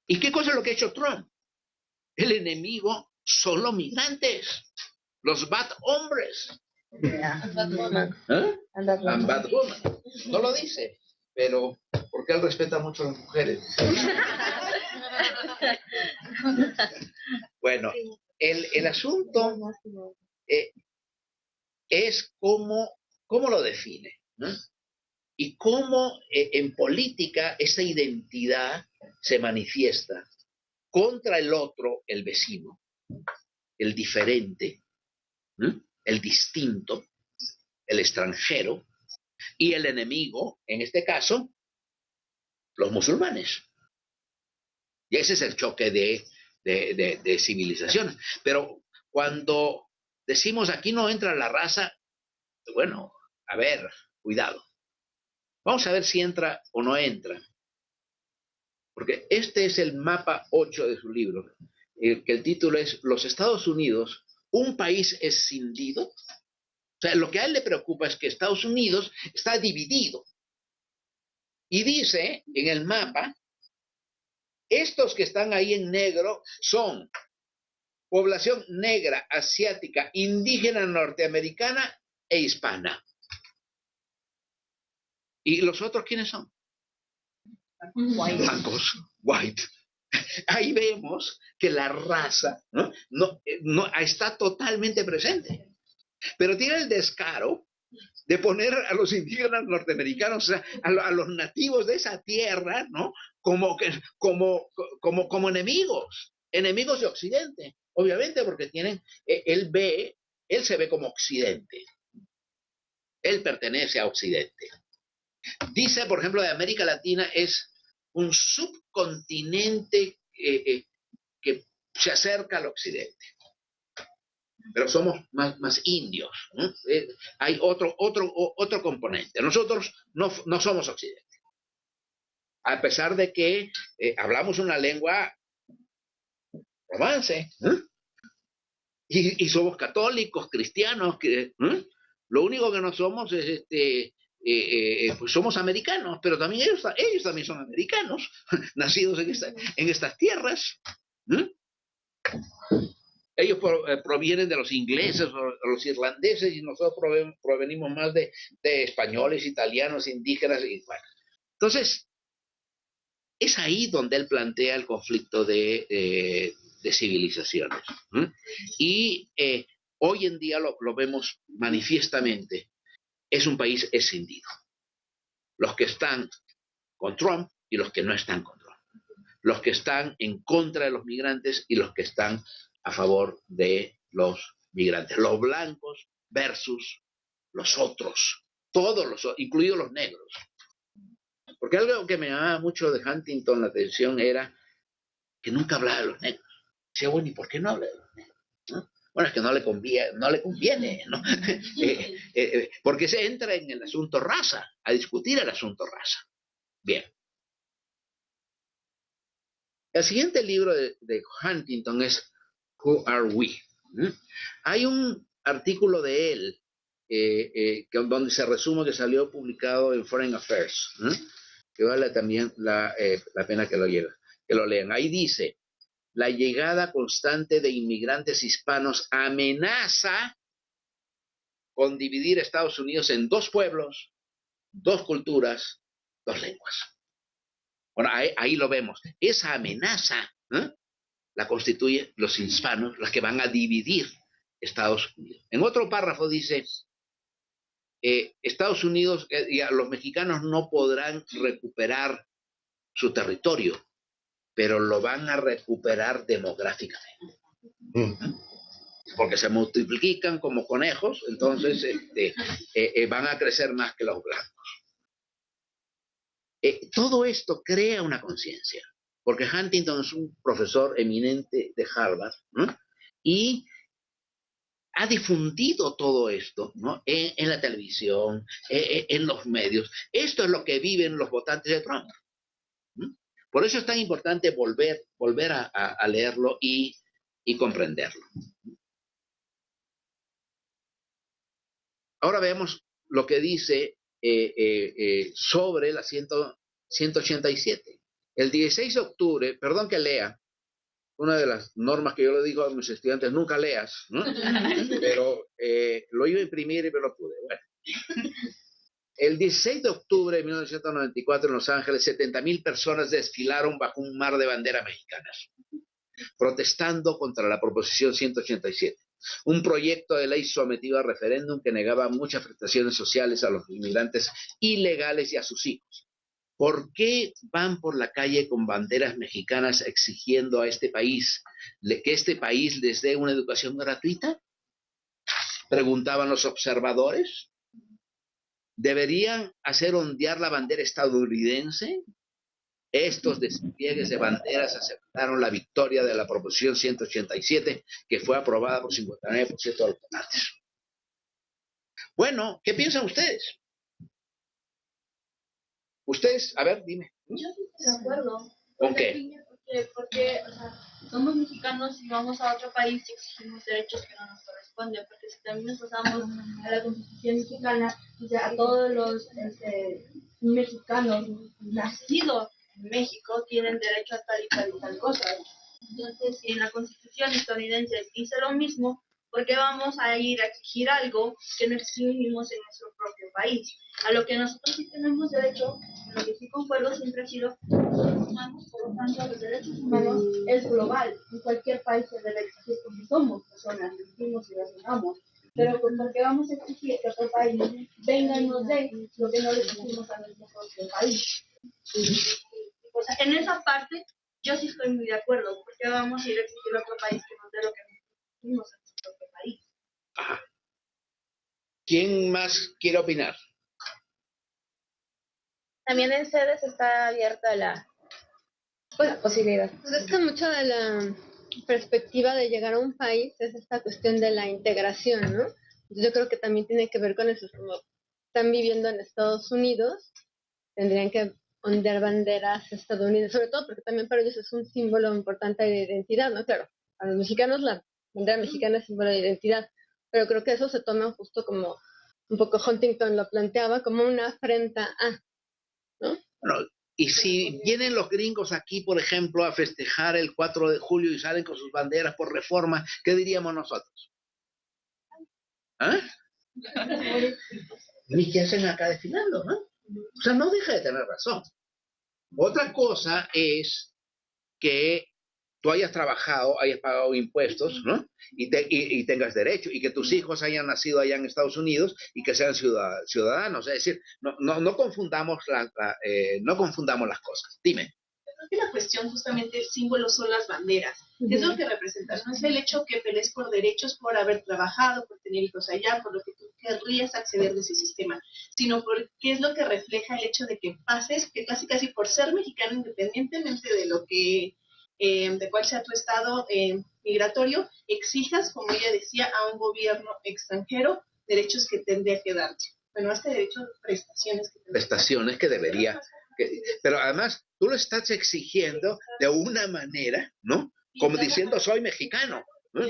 B: ¿Y qué cosa es lo que ha hecho Trump? El enemigo son los migrantes, los bad hombres.
A: Bad woman.
B: And bad woman. No lo dice, pero porque él respeta mucho a las mujeres. Bueno, el asunto es cómo lo define, ¿no? Y cómo en política esa identidad se manifiesta contra el otro, el vecino, el diferente, ¿no? El distinto, el extranjero, y el enemigo, en este caso, los musulmanes. Y ese es el choque de civilizaciones. Pero cuando decimos aquí no entra la raza, bueno, a ver, cuidado. Vamos a ver si entra o no entra. Porque este es el mapa 8 de su libro, que el título es Los Estados Unidos, un país escindido. O sea, lo que a él le preocupa es que Estados Unidos está dividido. Y dice en el mapa, estos que están ahí en negro son población negra, asiática, indígena, norteamericana e hispana. ¿Y los otros quiénes son? Blancos, white. Ahí vemos que la raza no está totalmente presente. Pero tiene el descaro de poner a los indígenas norteamericanos, o sea, a los nativos de esa tierra, ¿no? Como enemigos de Occidente. Obviamente porque él se ve como Occidente. Él pertenece a Occidente. Dice, por ejemplo, de América Latina es un subcontinente que se acerca al Occidente. pero somos más indios, ¿no? Hay otro componente. Nosotros no somos Occidente, a pesar de que hablamos una lengua romance, ¿eh? Y somos católicos, cristianos, lo único que no somos es pues somos americanos, pero también ellos también son americanos, nacidos en estas tierras. ¿Eh? Ellos provienen de los ingleses o los irlandeses y nosotros provenimos más de españoles, italianos, indígenas. Bueno. Entonces, es ahí donde él plantea el conflicto de civilizaciones. ¿Eh? Y hoy en día lo vemos manifiestamente. Es un país escindido. Los que están con Trump y los que no están con Trump. Los que están en contra de los migrantes y los que están a favor de los migrantes. Los blancos versus los otros. Todos incluidos los negros. Porque algo que me llamaba mucho de Huntington la atención era que nunca hablaba de los negros. Decía, bueno, ¿y por qué no habla de los negros? ¿No? Bueno, es que no le conviene, ¿no? Porque se entra en el asunto raza, a discutir el asunto raza. Bien. El siguiente libro de Huntington es Who Are We? Hay un artículo de él donde se resume que salió publicado en Foreign Affairs, que vale también la pena que lo lean. Ahí dice, la llegada constante de inmigrantes hispanos amenaza con dividir Estados Unidos en dos pueblos, dos culturas, dos lenguas. Bueno, ahí lo vemos. Esa amenaza la constituyen los hispanos, los que van a dividir Estados Unidos. En otro párrafo dice, Estados Unidos, los mexicanos no podrán recuperar su territorio, pero lo van a recuperar demográficamente. Porque se multiplican como conejos, entonces van a crecer más que los blancos. Todo esto crea una conciencia, porque Huntington es un profesor eminente de Harvard, ¿no? Y ha difundido todo esto, ¿no? en la televisión, en los medios. Esto es lo que viven los votantes de Trump. Por eso es tan importante volver a leerlo y comprenderlo. Ahora veamos lo que dice sobre la 187. El 16 de octubre, perdón que lea, una de las normas que yo le digo a mis estudiantes, nunca leas, ¿no? Pero lo iba a imprimir y me lo pude. Bueno. El 16 de octubre de 1994 en Los Ángeles, 70,000 personas desfilaron bajo un mar de banderas mexicanas, protestando contra la proposición 187, un proyecto de ley sometido a referéndum que negaba muchas prestaciones sociales a los inmigrantes ilegales y a sus hijos. ¿Por qué van por la calle con banderas mexicanas exigiendo a este país que este país les dé una educación gratuita? Preguntaban los observadores. ¿Deberían hacer ondear la bandera estadounidense? Estos despliegues de banderas aceptaron la victoria de la proposición 187, que fue aprobada por 59% de los votantes. Bueno, ¿qué piensan ustedes? Ustedes, a ver, dime.
D: Yo estoy de acuerdo.
B: ¿Con qué?
D: Porque o sea, somos mexicanos y vamos a otro país y exigimos derechos que no nos corresponden, porque si también nos pasamos a la Constitución mexicana, o sea, a todos los mexicanos nacidos en México tienen derecho a tal y tal cosa. Entonces, si en la Constitución estadounidense dice lo mismo, ¿por qué vamos a ir a exigir algo que no exigimos en nuestro propio país? A lo que nosotros sí tenemos derecho, en lo que sí concuerdo siempre ha sido, somos humanos, por lo tanto los derechos humanos es global, en cualquier país se debe exigir porque somos personas, vivimos y razonamos. Pero pues, ¿por qué vamos a exigir que otro país venga y nos dé lo que no le exigimos a nuestro propio país? O sea, en esa parte yo sí estoy muy de acuerdo, porque vamos a ir a exigir a otro país que nos dé lo que nosotros exigimos a nuestro propio país.
B: Ajá. ¿Quién más quiere opinar?
A: También en sedes está abierta la posibilidad.
E: Depende mucho de perspectiva de llegar a un país es esta cuestión de la integración, ¿no? Yo creo que también tiene que ver con eso, como están viviendo en Estados Unidos, tendrían que ondear banderas estadounidenses, sobre todo porque también para ellos es un símbolo importante de identidad, ¿no? Claro, a los mexicanos la bandera mexicana es símbolo de identidad, pero creo que eso se toma justo como un poco Huntington lo planteaba, como una afrenta a, ¿no?
B: Bueno, y si vienen los gringos aquí, por ejemplo, a festejar el 4 de julio y salen con sus banderas por Reforma, ¿qué diríamos nosotros? ¿Ah? ¿Y qué hacen acá desfilando, no? O sea, no deja de tener razón. Otra cosa es que tú hayas trabajado, hayas pagado impuestos, ¿no? Y tengas derecho, y que tus hijos hayan nacido allá en Estados Unidos y que sean ciudadanos. Es decir, no confundamos no confundamos las cosas. Dime.
C: Creo que la cuestión justamente el símbolo son las banderas. ¿Qué es lo que representan? No es el hecho que pelees por derechos, por haber trabajado, por tener hijos allá, por lo que tú querrías acceder de ese sistema, sino por qué es lo que refleja el hecho de que pases, que casi por ser mexicano, independientemente de lo que de cuál sea tu estado migratorio, exijas, como ella decía, a un gobierno extranjero derechos que tendría que darte. Bueno, este derecho,
B: prestaciones que debería, pero además tú lo estás exigiendo de una manera, ¿no? Como diciendo soy mexicano, ¿no?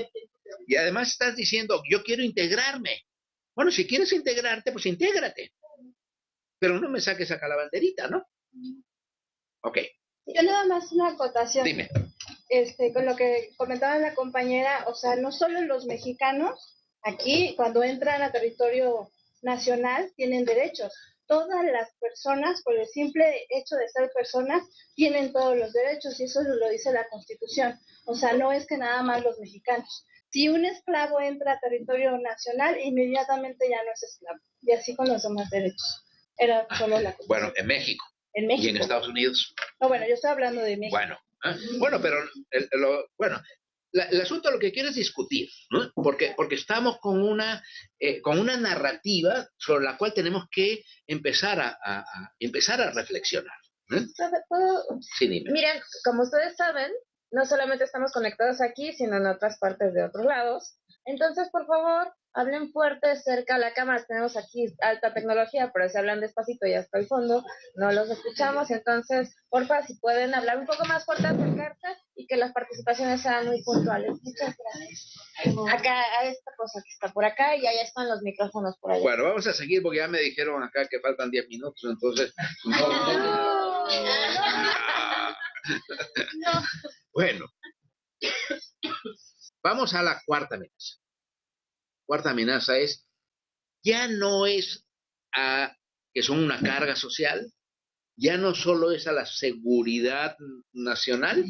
B: Y además estás diciendo yo quiero integrarme. Bueno, si quieres integrarte, pues intégrate. Pero no me saques acá la banderita, ¿no? Ok.
A: Yo nada más una acotación.
B: Dime.
A: Con lo que comentaba la compañera, o sea, no solo los mexicanos, aquí cuando entran a territorio nacional tienen derechos. Todas las personas, por el simple hecho de ser personas, tienen todos los derechos y eso lo dice la Constitución. O sea, no es que nada más los mexicanos. Si un esclavo entra a territorio nacional, inmediatamente ya no es esclavo. Y así con los demás derechos. Era solo la Constitución.
B: Bueno, en México.
A: En México.
B: ¿Y en Estados Unidos?
A: No, bueno, yo estoy hablando de México.
B: Bueno, pero el asunto lo que quiero es discutir, ¿no? Porque estamos con una narrativa sobre la cual tenemos que empezar a reflexionar.
A: Sí, dime. Miren, como ustedes saben, no solamente estamos conectados aquí, sino en otras partes de otros lados. Entonces, por favor, hablen fuerte cerca a la cámara. Tenemos aquí alta tecnología, pero si hablan despacito y hasta el fondo, no los escuchamos. Entonces, porfa, si pueden hablar un poco más fuerte, acercarse y que las participaciones sean muy puntuales. Muchas gracias. Acá, a esta cosa que está por acá y allá están los micrófonos por allá.
B: Bueno, vamos a seguir porque ya me dijeron acá que faltan 10 minutos, entonces... No. Bueno, vamos a la cuarta amenaza. Cuarta amenaza es, ya no es que son una carga social, ya no solo es a la seguridad nacional,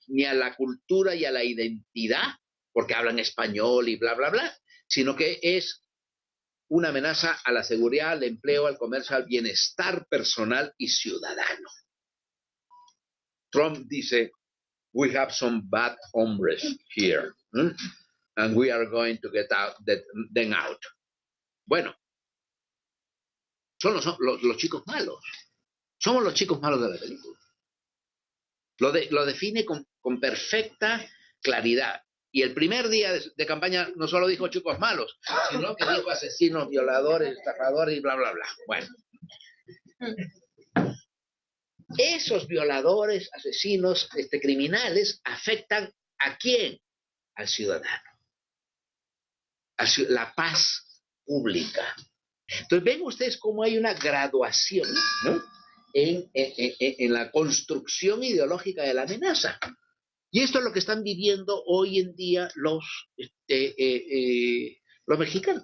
B: ni a la cultura y a la identidad, porque hablan español y bla, bla, bla, sino que es una amenaza a la seguridad, al empleo, al comercio, al bienestar personal y ciudadano. Trump dice, we have some bad hombres here, and we are going to get them out. Bueno, son los chicos malos. Somos los chicos malos de la película. Lo define con perfecta claridad. Y el primer día de campaña no solo dijo chicos malos, sino que dijo asesinos, violadores, estafadores y bla, bla, bla. Bueno. Esos violadores, asesinos, criminales, afectan ¿a quién? Al ciudadano. A la paz pública. Entonces, ven ustedes cómo hay una graduación, ¿no? en la construcción ideológica de la amenaza. Y esto es lo que están viviendo hoy en día los mexicanos.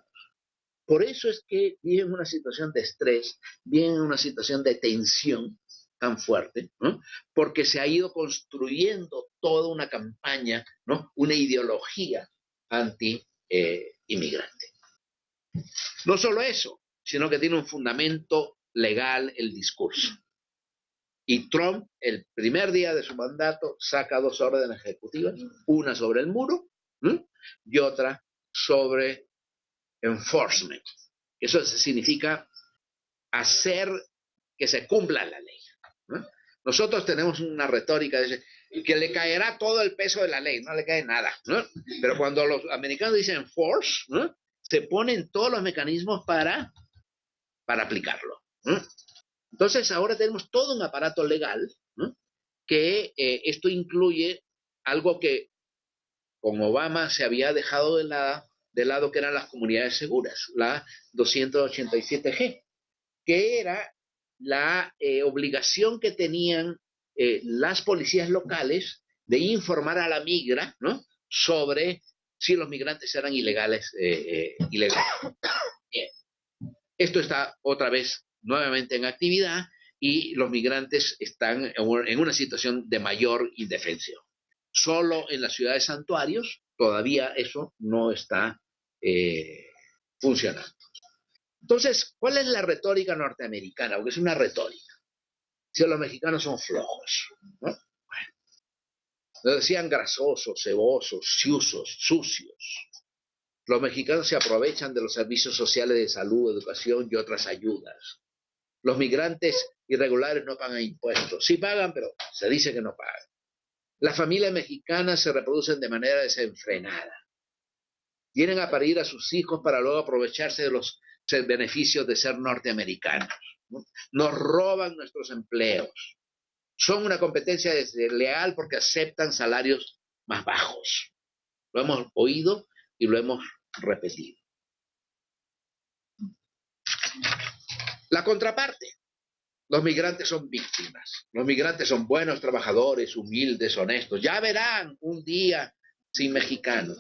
B: Por eso es que viven una situación de estrés, viven una situación de tensión tan fuerte, ¿no? Porque se ha ido construyendo toda una campaña, ¿no? Una ideología anti-inmigrante. No solo eso, sino que tiene un fundamento legal el discurso. Y Trump, el primer día de su mandato, saca 2 órdenes ejecutivas, una sobre el muro, ¿no? Y otra sobre enforcement. Eso significa hacer que se cumpla la ley, ¿no? Nosotros tenemos una retórica de que le caerá todo el peso de la ley, no le cae nada, ¿no? Pero cuando los americanos dicen force, ¿no? Se ponen todos los mecanismos para aplicarlo, ¿no? Entonces ahora tenemos todo un aparato legal, ¿no? Que esto incluye algo que con Obama se había dejado de lado, que eran las comunidades seguras, la 287G, que era la obligación que tenían las policías locales de informar a la migra, ¿no? Sobre si los migrantes eran ilegales. Bien. Esto está otra vez nuevamente en actividad y los migrantes están en una situación de mayor indefensión. Solo en las ciudades santuarios todavía eso no está funcionando. Entonces, ¿cuál es la retórica norteamericana? Porque es una retórica. Si los mexicanos son flojos, ¿no? Bueno, lo decían grasosos, cebosos, sucios. Los mexicanos se aprovechan de los servicios sociales de salud, educación y otras ayudas. Los migrantes irregulares no pagan impuestos. Sí pagan, pero se dice que no pagan. Las familias mexicanas se reproducen de manera desenfrenada. Vienen a parir a sus hijos para luego aprovecharse de los beneficios de ser norteamericanos, ¿no? Nos roban nuestros empleos. Son una competencia desleal porque aceptan salarios más bajos. Lo hemos oído y lo hemos repetido. La contraparte. Los migrantes son víctimas. Los migrantes son buenos trabajadores, humildes, honestos. Ya verán un día sin mexicanos.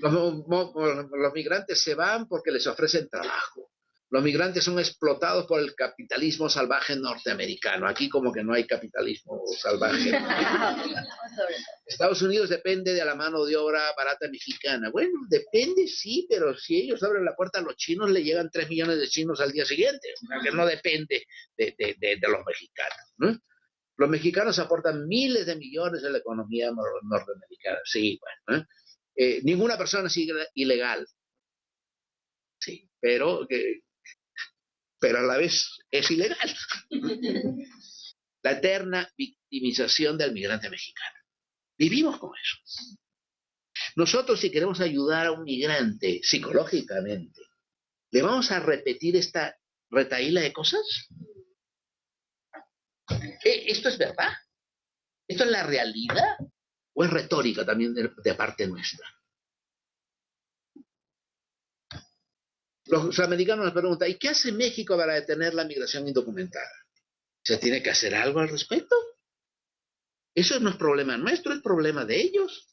B: Los migrantes se van porque les ofrecen trabajo. Los migrantes son explotados por el capitalismo salvaje norteamericano. Aquí como que no hay capitalismo salvaje. Estados Unidos depende de la mano de obra barata mexicana. Bueno, depende, sí, pero si ellos abren la puerta a los chinos, le llegan 3 millones de chinos al día siguiente. O sea, que no depende de los mexicanos, ¿no? Los mexicanos aportan miles de millones a la economía norteamericana. Sí, bueno, ninguna persona es ilegal. Sí, pero a la vez es ilegal. La eterna victimización del migrante mexicano. Vivimos con eso. Nosotros, si queremos ayudar a un migrante psicológicamente, ¿le vamos a repetir esta retahíla de cosas? ¿Esto es verdad? ¿Esto es la realidad? ¿O es retórica también de parte nuestra? Los americanos nos preguntan, ¿y qué hace México para detener la migración indocumentada? ¿Se tiene que hacer algo al respecto? Eso no es problema nuestro, es problema de ellos.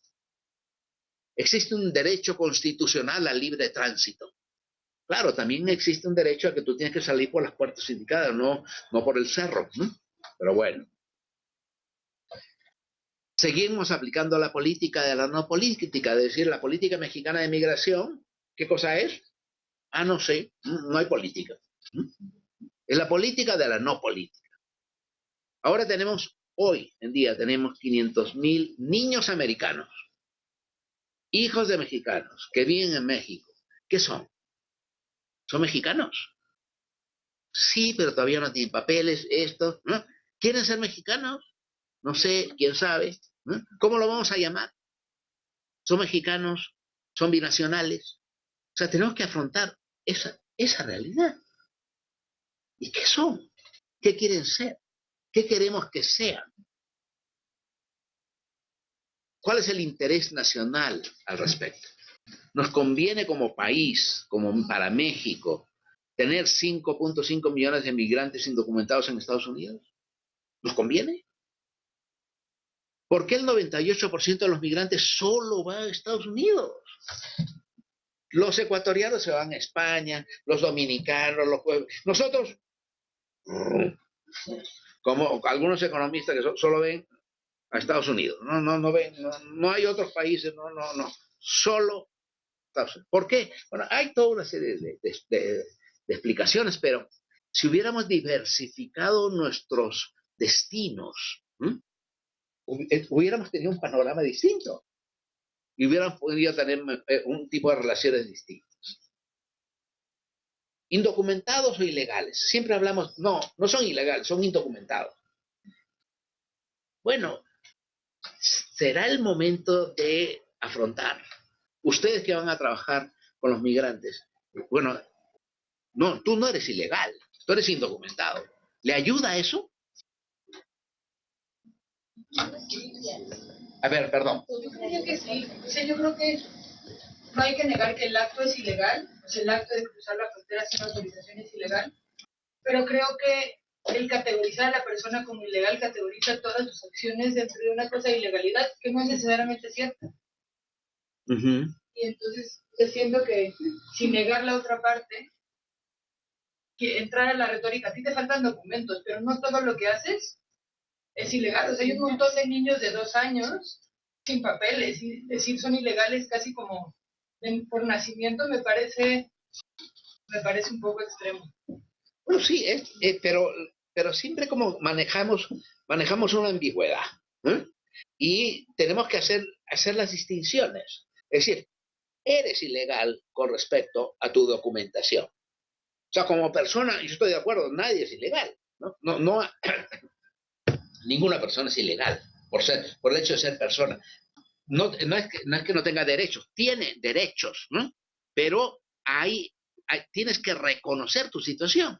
B: Existe un derecho constitucional al libre tránsito. Claro, también existe un derecho a que tú tienes que salir por las puertas indicadas, no por el cerro, ¿no? Pero bueno. Seguimos aplicando la política de la no política, es decir, la política mexicana de migración. ¿Qué cosa es? No sé, no hay política. Es la política de la no política. Ahora hoy en día tenemos 500,000 niños americanos, hijos de mexicanos, que viven en México. ¿Qué son? ¿Son mexicanos? Sí, pero todavía no tienen papeles, esto, ¿no? ¿Quieren ser mexicanos? No sé, quién sabe, ¿no? ¿Cómo lo vamos a llamar? ¿Son mexicanos? ¿Son binacionales? O sea, tenemos que afrontar esa realidad. ¿Y qué son? ¿Qué quieren ser? ¿Qué queremos que sean? ¿Cuál es el interés nacional al respecto? ¿Nos conviene como país, como para México, tener 5.5 millones de migrantes indocumentados en Estados Unidos? ¿Nos conviene? ¿Por qué el 98% de los migrantes solo va a Estados Unidos? Los ecuatorianos se van a España, los dominicanos, nosotros, como algunos economistas que solo ven a Estados Unidos, no ven, no hay otros países, no, solo Estados Unidos. ¿Por qué? Bueno, hay toda una serie de explicaciones, pero si hubiéramos diversificado nuestros destinos, hubiéramos tenido un panorama distinto y hubiéramos podido tener un tipo de relaciones distintas. Indocumentados o ilegales. Siempre hablamos, no son ilegales, son indocumentados. Bueno, será el momento de afrontar. Ustedes que van a trabajar con los migrantes, bueno, no, tú no eres ilegal, tú eres indocumentado. ¿Le ayuda eso? A ver, perdón.
F: Yo creo que sí. O sea, yo creo que no hay que negar que el acto es ilegal, o sea, el acto de cruzar la frontera sin autorización es ilegal, pero creo que el categorizar a la persona como ilegal categoriza todas sus acciones dentro de una cosa de ilegalidad que no es necesariamente cierta. Y entonces yo siento que sin negar la otra parte, que entrar a la retórica, a ti te faltan documentos, pero no todo lo que haces es ilegal. O sea, hay un montón de niños de 2 años sin papeles y decir son ilegales casi como por nacimiento me parece un poco extremo.
B: Bueno, sí, pero siempre como manejamos una ambigüedad, ¿eh? Y tenemos que hacer las distinciones. Es decir, eres ilegal con respecto a tu documentación. O sea, como persona, yo estoy de acuerdo, nadie es ilegal, ¿no? No, ninguna persona es ilegal por el hecho de ser persona. No es que no tenga derechos, tiene derechos, ¿no? Pero tienes que reconocer tu situación.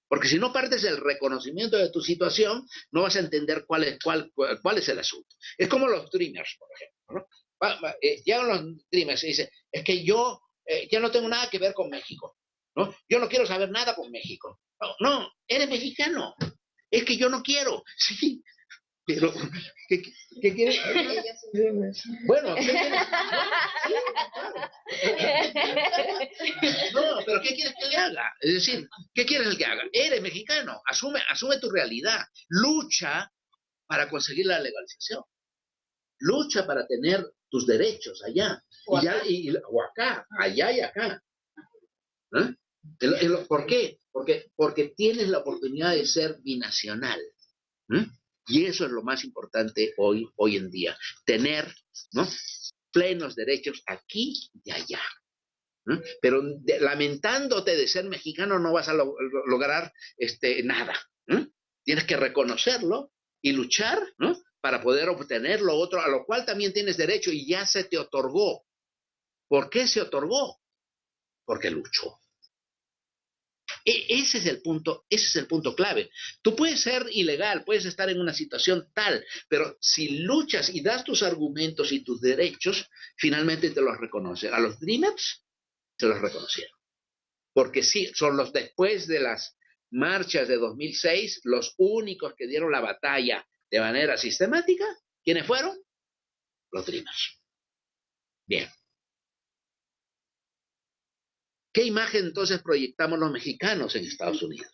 B: Porque si no partes del reconocimiento de tu situación, no vas a entender cuál es el asunto. Es como los Dreamers, por ejemplo, ¿no? Llegan los Dreamers y dicen, es que yo ya no tengo nada que ver con México, ¿no? Yo no quiero saber nada con México. No, eres mexicano. Es que yo no quiero. Sí, pero ¿qué quieres? Bueno, ¿qué quieres? No, pero ¿qué quieres que le haga? Es decir, ¿qué quieres que haga? Eres mexicano, asume tu realidad, lucha para conseguir la legalización, lucha para tener tus derechos allá, o acá, allá y acá. ¿Eh? ¿Por qué? Porque tienes la oportunidad de ser binacional. ¿Eh? Y eso es lo más importante hoy en día, tener, ¿no?, plenos derechos aquí y allá. ¿Eh? Pero lamentándote de ser mexicano no vas a lograr nada. ¿Eh? Tienes que reconocerlo y luchar, ¿no?, para poder obtener lo otro, a lo cual también tienes derecho y ya se te otorgó. ¿Por qué se otorgó? Porque luchó. Ese es el punto clave. Tú puedes ser ilegal, puedes estar en una situación tal, pero si luchas y das tus argumentos y tus derechos, finalmente te los reconocen. A los Dreamers se los reconocieron. Porque sí, son los después de las marchas de 2006, los únicos que dieron la batalla de manera sistemática. ¿Quiénes fueron? Los Dreamers. Bien. ¿Qué imagen entonces proyectamos los mexicanos en Estados Unidos?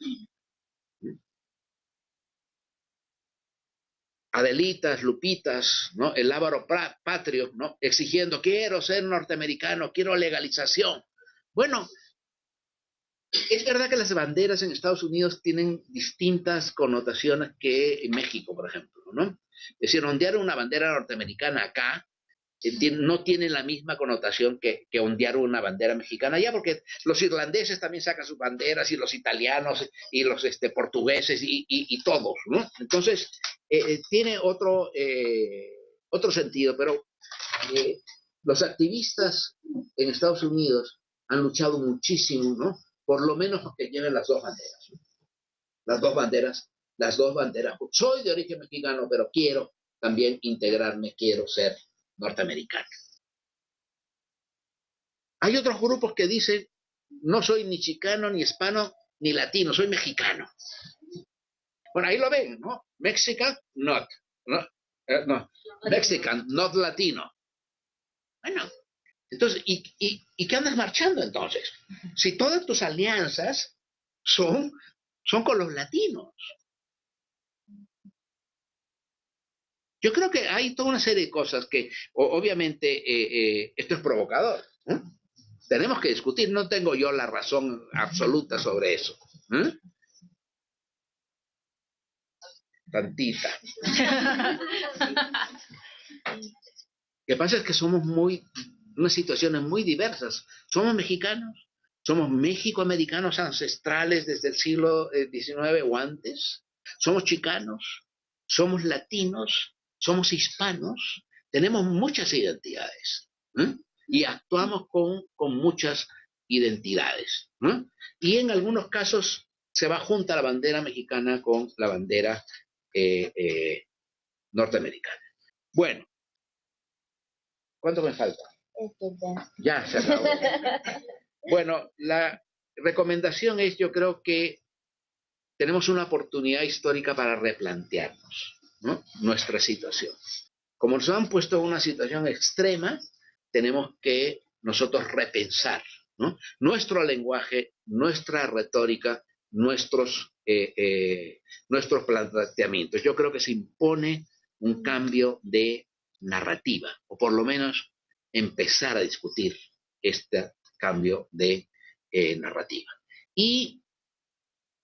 B: Adelitas, Lupitas, ¿no?, el Lábaro Patrio, ¿no?, exigiendo, quiero ser norteamericano, quiero legalización. Bueno, es verdad que las banderas en Estados Unidos tienen distintas connotaciones que en México, por ejemplo, ¿no? Es decir, ondear una bandera norteamericana acá no tiene la misma connotación que ondear una bandera mexicana allá, porque los irlandeses también sacan sus banderas, y los italianos, y los portugueses, y todos, ¿no? Entonces, tiene otro sentido, pero los activistas en Estados Unidos han luchado muchísimo, ¿no?, por lo menos que lleven las dos banderas, ¿no? Las dos banderas. Soy de origen mexicano, pero quiero también integrarme, quiero ser norteamericano. Hay otros grupos que dicen, no soy ni chicano, ni hispano, ni latino, soy mexicano. Bueno, ahí lo ven, ¿no? Mexican, not. No. Mexican, not latino. Bueno, entonces, ¿y qué andas marchando entonces? Si todas tus alianzas son con los latinos. Yo creo que hay toda una serie de cosas que, obviamente, esto es provocador, ¿eh? Tenemos que discutir, no tengo yo la razón absoluta sobre eso. ¿Eh? Tantita. Lo que pasa es que somos unas situaciones muy diversas. Somos mexicanos, somos mexicoamericanos ancestrales desde el siglo XIX o antes, somos chicanos, somos latinos, somos hispanos, tenemos muchas identidades, ¿eh? Y actuamos con muchas identidades, ¿eh? Y en algunos casos se va junta la bandera mexicana con la bandera norteamericana. Bueno, ¿cuánto me falta? Ya se acabó. Bueno, la recomendación es, yo creo que tenemos una oportunidad histórica para replantearnos, ¿no?, nuestra situación. Como nos han puesto en una situación extrema, tenemos que nosotros repensar, ¿no?, nuestro lenguaje, nuestra retórica, nuestros planteamientos. Yo creo que se impone un cambio de narrativa, o por lo menos empezar a discutir este cambio de narrativa. Y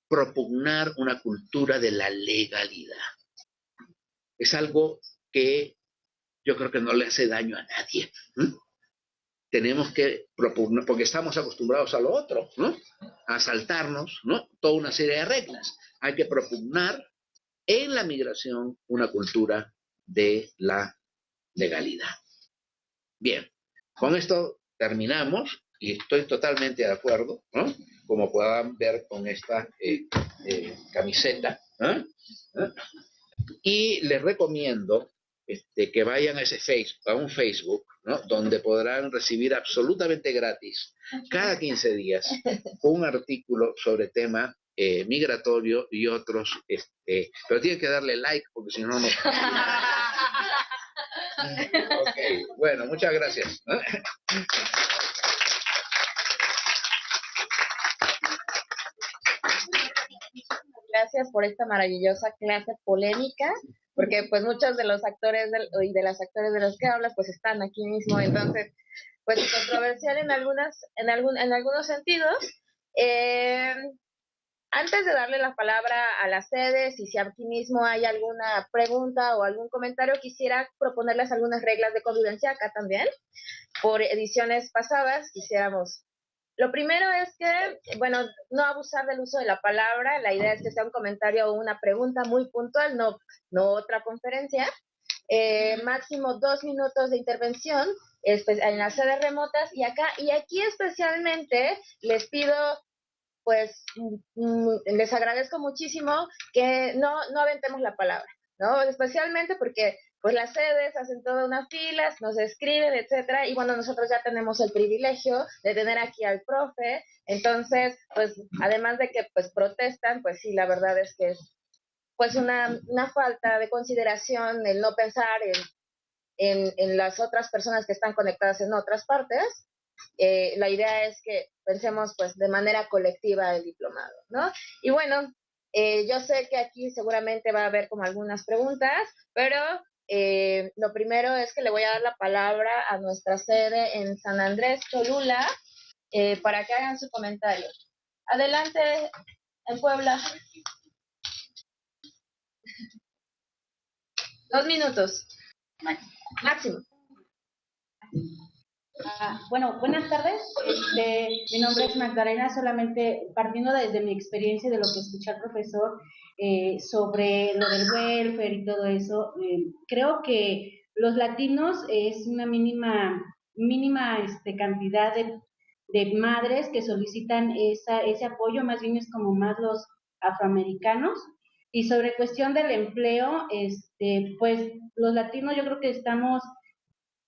B: propugnar una cultura de la legalidad. Es algo que yo creo que no le hace daño a nadie. Tenemos que propugnar, porque estamos acostumbrados a lo otro, ¿no?, a saltarnos, ¿no?, toda una serie de reglas. Hay que propugnar en la migración una cultura de la legalidad. Bien, con esto terminamos y estoy totalmente de acuerdo, ¿no?, como puedan ver con esta camiseta, ¿eh? Y les recomiendo que vayan a a un Facebook, ¿no?, donde podrán recibir absolutamente gratis cada 15 días un artículo sobre tema migratorio y otros, pero tienen que darle like porque si no, no. Ok, bueno, muchas gracias.
A: Gracias por esta maravillosa clase polémica, porque pues muchos de los actores y de las actores de los que hablas pues están aquí mismo, entonces pues controversial en algunos sentidos. Antes de darle la palabra a las sedes, y si aquí mismo hay alguna pregunta o algún comentario, quisiera proponerles algunas reglas de convivencia acá también. Por ediciones pasadas quisiéramos. Lo primero es que, bueno, no abusar del uso de la palabra. La idea es que sea un comentario o una pregunta muy puntual, no otra conferencia. Máximo 2 minutos de intervención en las sedes remotas y aquí especialmente les pido, pues, les agradezco muchísimo que no aventemos la palabra, ¿no? Especialmente porque pues las sedes hacen todas unas filas, nos escriben, etcétera, y bueno, nosotros ya tenemos el privilegio de tener aquí al profe, entonces, pues, además de que pues protestan, pues sí, la verdad es que es pues una falta de consideración el no pensar en las otras personas que están conectadas en otras partes. La idea es que pensemos pues de manera colectiva el diplomado, ¿no? Y bueno, yo sé que aquí seguramente va a haber como algunas preguntas, pero lo primero es que le voy a dar la palabra a nuestra sede en San Andrés Cholula para que hagan su comentario. Adelante, en Puebla. 2 minutos. Máximo.
G: Bueno, buenas tardes. Mi nombre es Magdalena, solamente partiendo desde mi experiencia de lo que escuché al profesor sobre lo del welfare y todo eso, creo que los latinos es una mínima cantidad de madres que solicitan ese apoyo, más bien es como más los afroamericanos. Y sobre cuestión del empleo, pues los latinos yo creo que estamos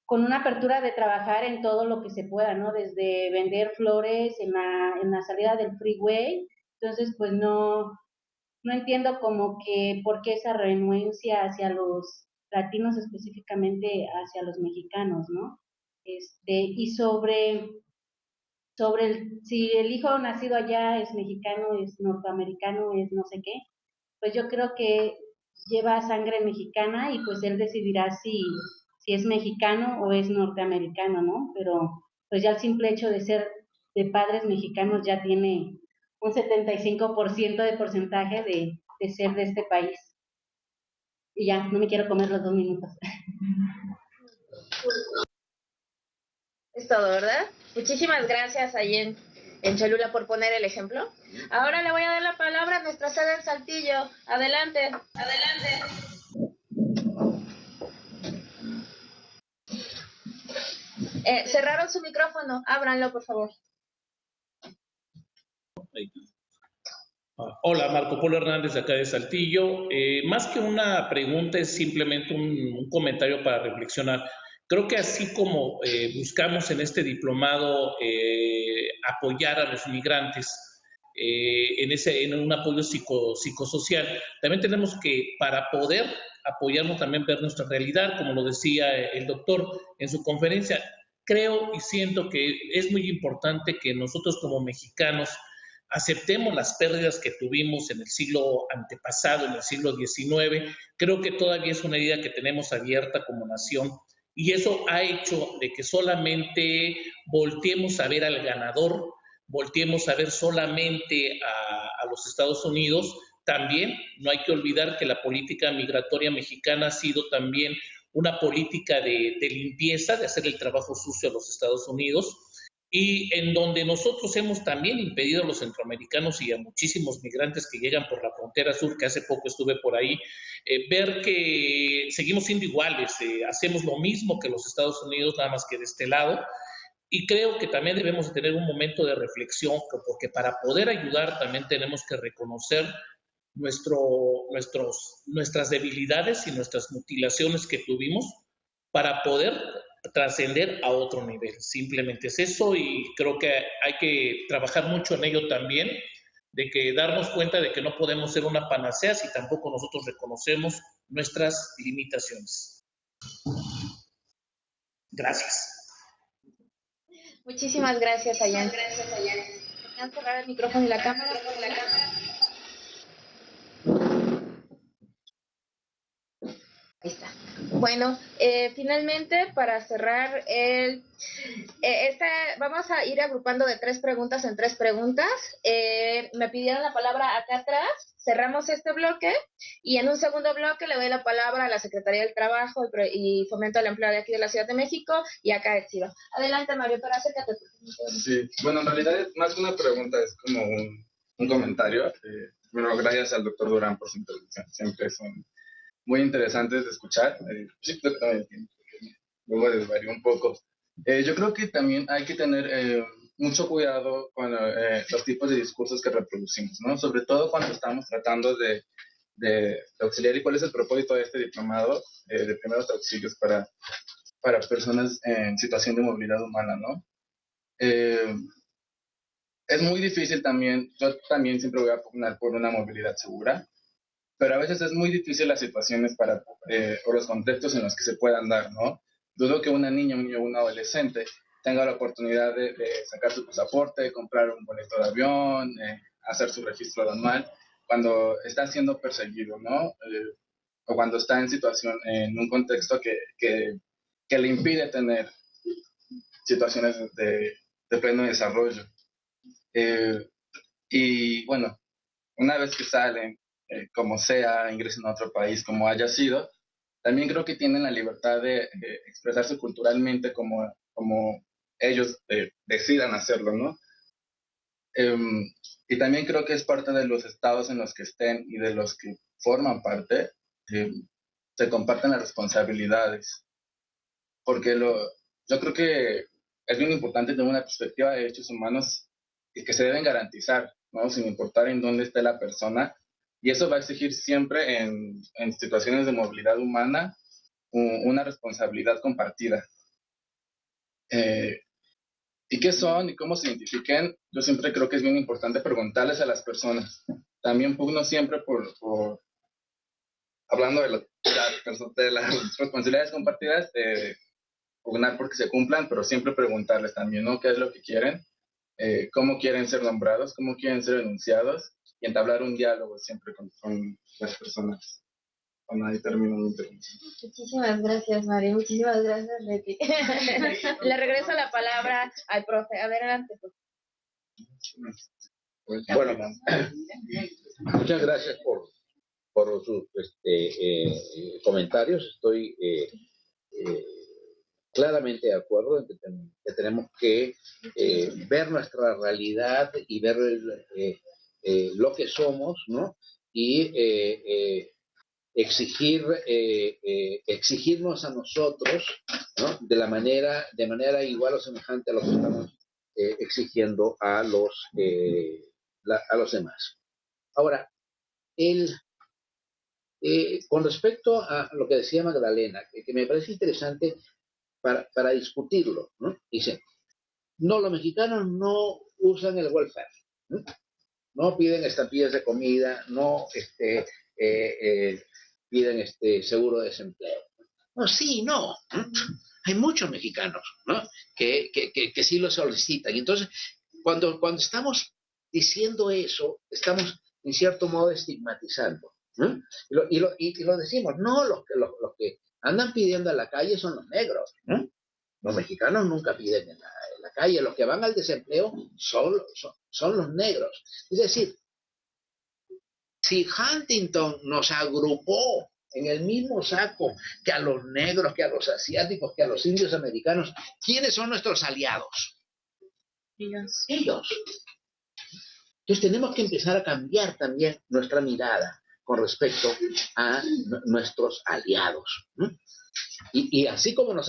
G: con una apertura de trabajar en todo lo que se pueda, ¿no? Desde vender flores en la salida del freeway. Entonces, pues no entiendo como que por qué esa renuencia hacia los latinos, específicamente hacia los mexicanos, ¿no? Y sobre si el hijo nacido allá es mexicano, es norteamericano, es no sé qué, pues yo creo que lleva sangre mexicana y pues él decidirá si es mexicano o es norteamericano, ¿no? Pero pues ya el simple hecho de ser de padres mexicanos ya tiene un 75% de porcentaje de ser de este país. Y ya, no me quiero comer los 2 minutos.
A: Es todo, ¿verdad? Muchísimas gracias ahí en Cholula por poner el ejemplo. Ahora le voy a dar la palabra a nuestra sede en Saltillo. Adelante. Cerraron su micrófono, ábranlo, por favor.
H: Hola, Marco Polo Hernández de acá de Saltillo. Más que una pregunta, es simplemente un comentario para reflexionar. Creo que así como buscamos en este diplomado apoyar a los migrantes en un apoyo psicosocial, también tenemos que, para poder apoyarnos, también ver nuestra realidad, como lo decía el doctor en su conferencia. Creo y siento que es muy importante que nosotros como mexicanos aceptemos las pérdidas que tuvimos en el siglo antepasado, en el siglo XIX. Creo que todavía es una herida que tenemos abierta como nación y eso ha hecho de que solamente volteemos a ver al ganador, volteemos a ver solamente a los Estados Unidos. También no hay que olvidar que la política migratoria mexicana ha sido también una política de limpieza, de hacer el trabajo sucio a los Estados Unidos, y en donde nosotros hemos también impedido a los centroamericanos y a muchísimos migrantes que llegan por la frontera sur, que hace poco estuve por ahí, ver que seguimos siendo iguales, hacemos lo mismo que los Estados Unidos, nada más que de este lado, y creo que también debemos de tener un momento de reflexión, porque para poder ayudar también tenemos que reconocer nuestras debilidades y nuestras mutilaciones que tuvimos para poder trascender a otro nivel. Simplemente es eso y creo que hay que trabajar mucho en ello también, de que darnos cuenta de que no podemos ser una panacea si tampoco nosotros reconocemos nuestras limitaciones. Gracias.
A: Muchísimas gracias, Ayán. ¿Pueden cerrar el micrófono y la cámara? Ahí está. Bueno, finalmente, para cerrar vamos a ir agrupando de 3 preguntas en 3 preguntas. Me pidieron la palabra acá atrás, cerramos este bloque y en un segundo bloque le doy la palabra a la Secretaría del Trabajo y Fomento al Empleo de aquí de la Ciudad de México y acá de Chiva. Adelante, Mario, pero acércate.
I: Sí, bueno, en realidad es más que una pregunta, es como un comentario. Bueno, gracias al doctor Durán por su introducción, siempre son muy interesantes de escuchar. Sí, creo que también luego desvarío un poco. Yo creo que también hay que tener mucho cuidado con los tipos de discursos que reproducimos, ¿no? Sobre todo cuando estamos tratando de auxiliar. ¿Y cuál es el propósito de este diplomado de primeros auxilios para personas en situación de movilidad humana, ¿no? Es muy difícil también, yo también siempre voy a pugnar por una movilidad segura, pero a veces es muy difícil las situaciones o los contextos en los que se puedan dar, ¿no? Dudo que una niña, un niño o un adolescente tenga la oportunidad de sacar su pasaporte, comprar un boleto de avión, hacer su registro anual, cuando está siendo perseguido, ¿no? O cuando está en un contexto que le impide tener situaciones de pleno desarrollo. Y bueno, una vez que salen, como sea, ingresen a otro país, como haya sido, también creo que tienen la libertad de expresarse culturalmente como ellos decidan hacerlo, ¿no? Y también creo que es parte de los estados en los que estén y de los que forman parte, se comparten las responsabilidades. Porque yo creo que es bien importante tener una perspectiva de derechos humanos y que se deben garantizar, ¿no? Sin importar en dónde esté la persona. Y eso va a exigir siempre en situaciones de movilidad humana una responsabilidad compartida. ¿Y qué son y cómo se identifiquen? Yo siempre creo que es bien importante preguntarles a las personas. También pugno siempre hablando de las responsabilidades compartidas, pugnar porque se cumplan, pero siempre preguntarles también, ¿no? ¿Qué es lo que quieren? ¿Cómo quieren ser nombrados? ¿Cómo quieren ser enunciados? Y entablar un diálogo siempre con las personas. Cuando ahí termino mi intervención.
A: Muchísimas gracias, Mario. Muchísimas gracias, Leti. Le regreso la palabra al profe. Adelante.
B: Bueno, muchas gracias por sus comentarios. Estoy claramente de acuerdo en que tenemos que ver nuestra realidad y ver lo que somos, ¿no? Y exigirnos a nosotros, ¿no? de manera igual o semejante a lo que estamos exigiendo a los demás. Ahora, con respecto a lo que decía Magdalena, que me parece interesante para discutirlo, ¿no? Dice, no, los mexicanos no usan el welfare, ¿no? No piden estampillas de comida, no piden seguro de desempleo. No, sí, no. Hay muchos mexicanos, ¿no? que sí lo solicitan. Y entonces, cuando estamos diciendo eso, estamos en cierto modo estigmatizando. Y lo decimos, no, los que andan pidiendo en la calle son los negros. Los mexicanos nunca piden en la calle, los que van al desempleo son los negros. Es decir, si Huntington nos agrupó en el mismo saco que a los negros, que a los asiáticos, que a los indios americanos, ¿quiénes son nuestros aliados? Ellos. Entonces tenemos que empezar a cambiar también nuestra mirada con respecto a nuestros aliados. Y así como nos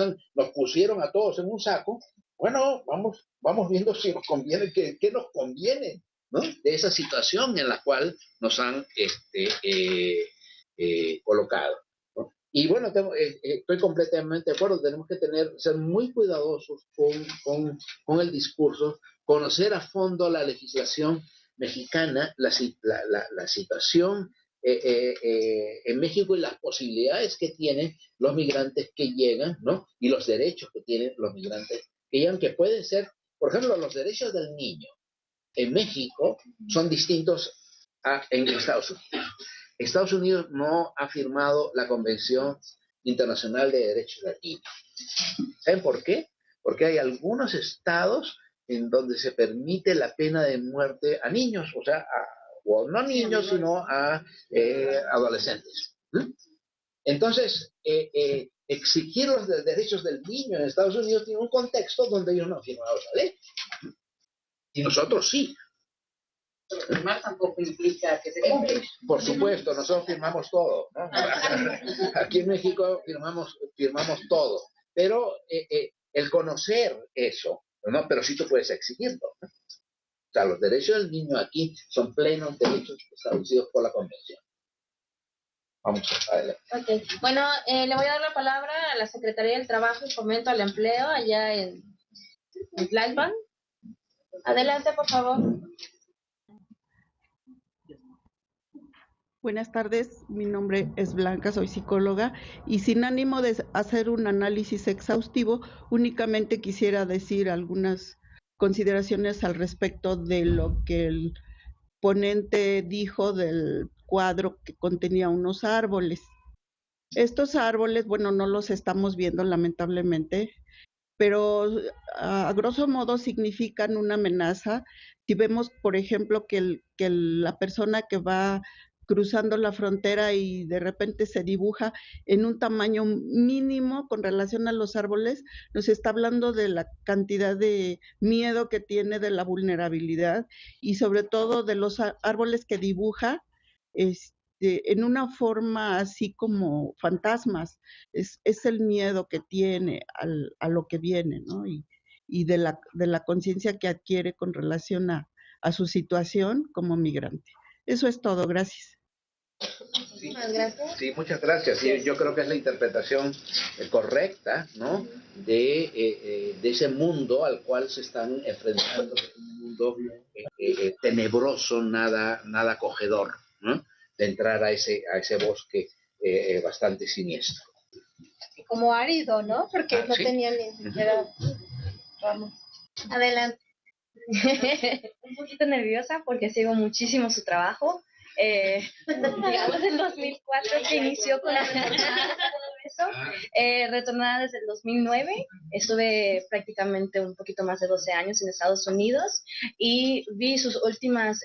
B: pusieron a todos en un saco, bueno, vamos viendo si nos conviene, qué nos conviene, ¿no? De esa situación en la cual nos han colocado, ¿no? Y bueno, estoy completamente de acuerdo, tenemos que ser muy cuidadosos con el discurso, conocer a fondo la legislación mexicana, la situación en México y las posibilidades que tienen los migrantes que llegan, ¿no? Y los derechos que tienen los migrantes que llegan, que pueden ser, por ejemplo, los derechos del niño en México son distintos en Estados Unidos. Estados Unidos no ha firmado la Convención Internacional de Derechos del Niño. ¿Saben por qué? Porque hay algunos estados en donde se permite la pena de muerte a niños, o sea, o no niños, sino a adolescentes. Entonces, exigir los derechos del niño en Estados Unidos tiene un contexto donde ellos no han firmado esa ley. Y nosotros sí.
J: Pero firmar tampoco implica que se cumpla.
B: Por supuesto, nosotros firmamos todo, ¿no? Aquí en México firmamos todo. Pero el conocer eso, ¿no? Pero sí tú puedes exigirlo, ¿no? O sea, los derechos del niño aquí son plenos derechos establecidos por la Convención. Vamos adelante.
A: Okay. Bueno, le voy a dar la palabra a la Secretaría del Trabajo y Fomento al Empleo allá en Tlalpan. Adelante, por favor.
K: Buenas tardes, mi nombre es Blanca, soy psicóloga y sin ánimo de hacer un análisis exhaustivo, únicamente quisiera decir algunas consideraciones al respecto de lo que el ponente dijo del cuadro que contenía unos árboles. Estos árboles, bueno, no los estamos viendo lamentablemente, pero a grosso modo significan una amenaza. Si vemos, por ejemplo, que la persona que va cruzando la frontera y de repente se dibuja en un tamaño mínimo con relación a los árboles, nos está hablando de la cantidad de miedo que tiene, de la vulnerabilidad y sobre todo de los árboles que dibuja en una forma así como fantasmas. Es el miedo que tiene a lo que viene, ¿no? Y de la conciencia que adquiere con relación a su situación como migrante. Eso es todo, gracias.
A: Muchas gracias.
B: Sí, muchas gracias. Sí, yo creo que es la interpretación correcta, ¿no? De ese mundo al cual se están enfrentando, un mundo tenebroso, nada acogedor, ¿no? De entrar a ese bosque bastante siniestro.
E: Como árido, ¿no? Porque no
B: ¿sí?
E: tenían ni siquiera ramos.
A: Adelante.
L: Un poquito nerviosa porque sigo muchísimo su trabajo. Digamos el 2004 que inició con la retornada desde el 2009, estuve prácticamente un poquito más de 12 años en Estados Unidos y vi sus últimas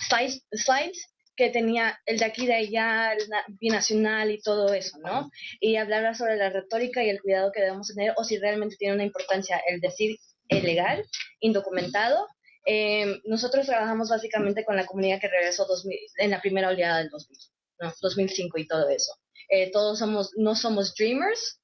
L: slides que tenía el de aquí de allá, el binacional y todo eso, ¿no? Y hablaba sobre la retórica y el cuidado que debemos tener o si realmente tiene una importancia el decir ilegal, indocumentado. Nosotros trabajamos básicamente con la comunidad que regresó en la primera oleada del 2000, ¿no? 2005 y todo eso. No somos dreamers,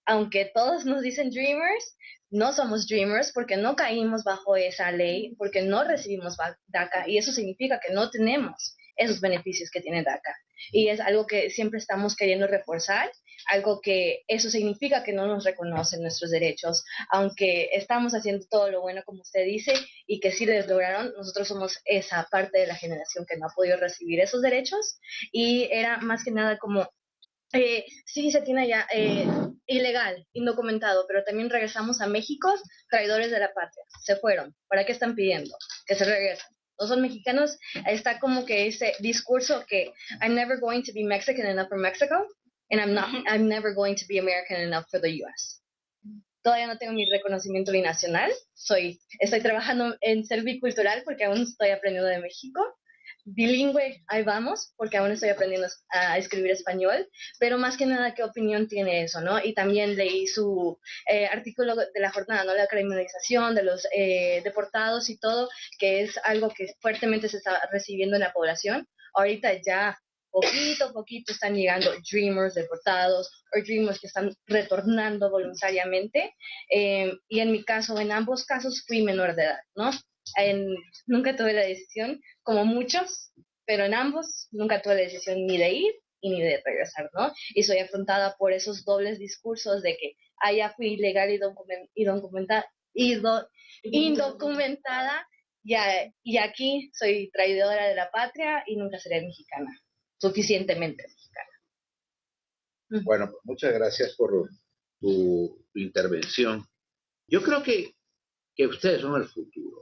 L: aunque todos nos dicen dreamers, no somos dreamers porque no caímos bajo esa ley, porque no recibimos DACA, y eso significa que no tenemos esos beneficios que tiene DACA. Y es algo que siempre estamos queriendo reforzar, algo que eso significa que no nos reconocen nuestros derechos, aunque estamos haciendo todo lo bueno como usted dice, y que sí les lograron, nosotros somos esa parte de la generación que no ha podido recibir esos derechos, y era más que nada como sí, se tiene ya ilegal, indocumentado, pero también regresamos a México, traidores de la patria. Se fueron. ¿Para qué están pidiendo? Que se regresen. No son mexicanos. Está como que ese discurso que I'm never going to be Mexican enough for Mexico, and I'm never going to be American enough for the U.S. Todavía no tengo mi reconocimiento binacional. Estoy trabajando en ser bicultural porque aún estoy aprendiendo de México. Bilingüe, ahí vamos, porque aún estoy aprendiendo a escribir español, pero más que nada, ¿qué opinión tiene eso, no? Y también leí su artículo de la jornada, ¿no? La criminalización de los deportados y todo, que es algo que fuertemente se está recibiendo en la población. Ahorita ya poquito a poquito están llegando dreamers deportados o dreamers que están retornando voluntariamente, y en mi caso, en ambos casos fui menor de edad, ¿no? Nunca tuve la decisión, como muchos, pero en ambos nunca tuve la decisión ni de ir y ni de regresar, ¿no? Y soy afrontada por esos dobles discursos de que allá fui ilegal indocumentada y aquí soy traidora de la patria y nunca seré mexicana, suficientemente mexicana.
B: Bueno, pues muchas gracias por tu intervención. Yo creo que ustedes son el futuro.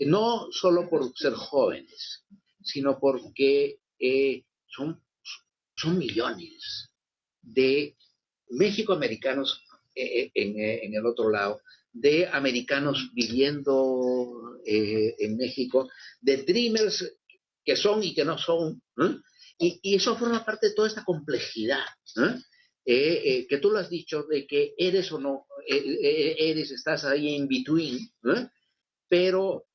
B: No solo por ser jóvenes, sino porque son millones de mexicoamericanos en el otro lado, de americanos viviendo en México, de dreamers que son y que no son, y eso forma parte de toda esta complejidad, que tú lo has dicho, de que eres o no estás ahí in between, pero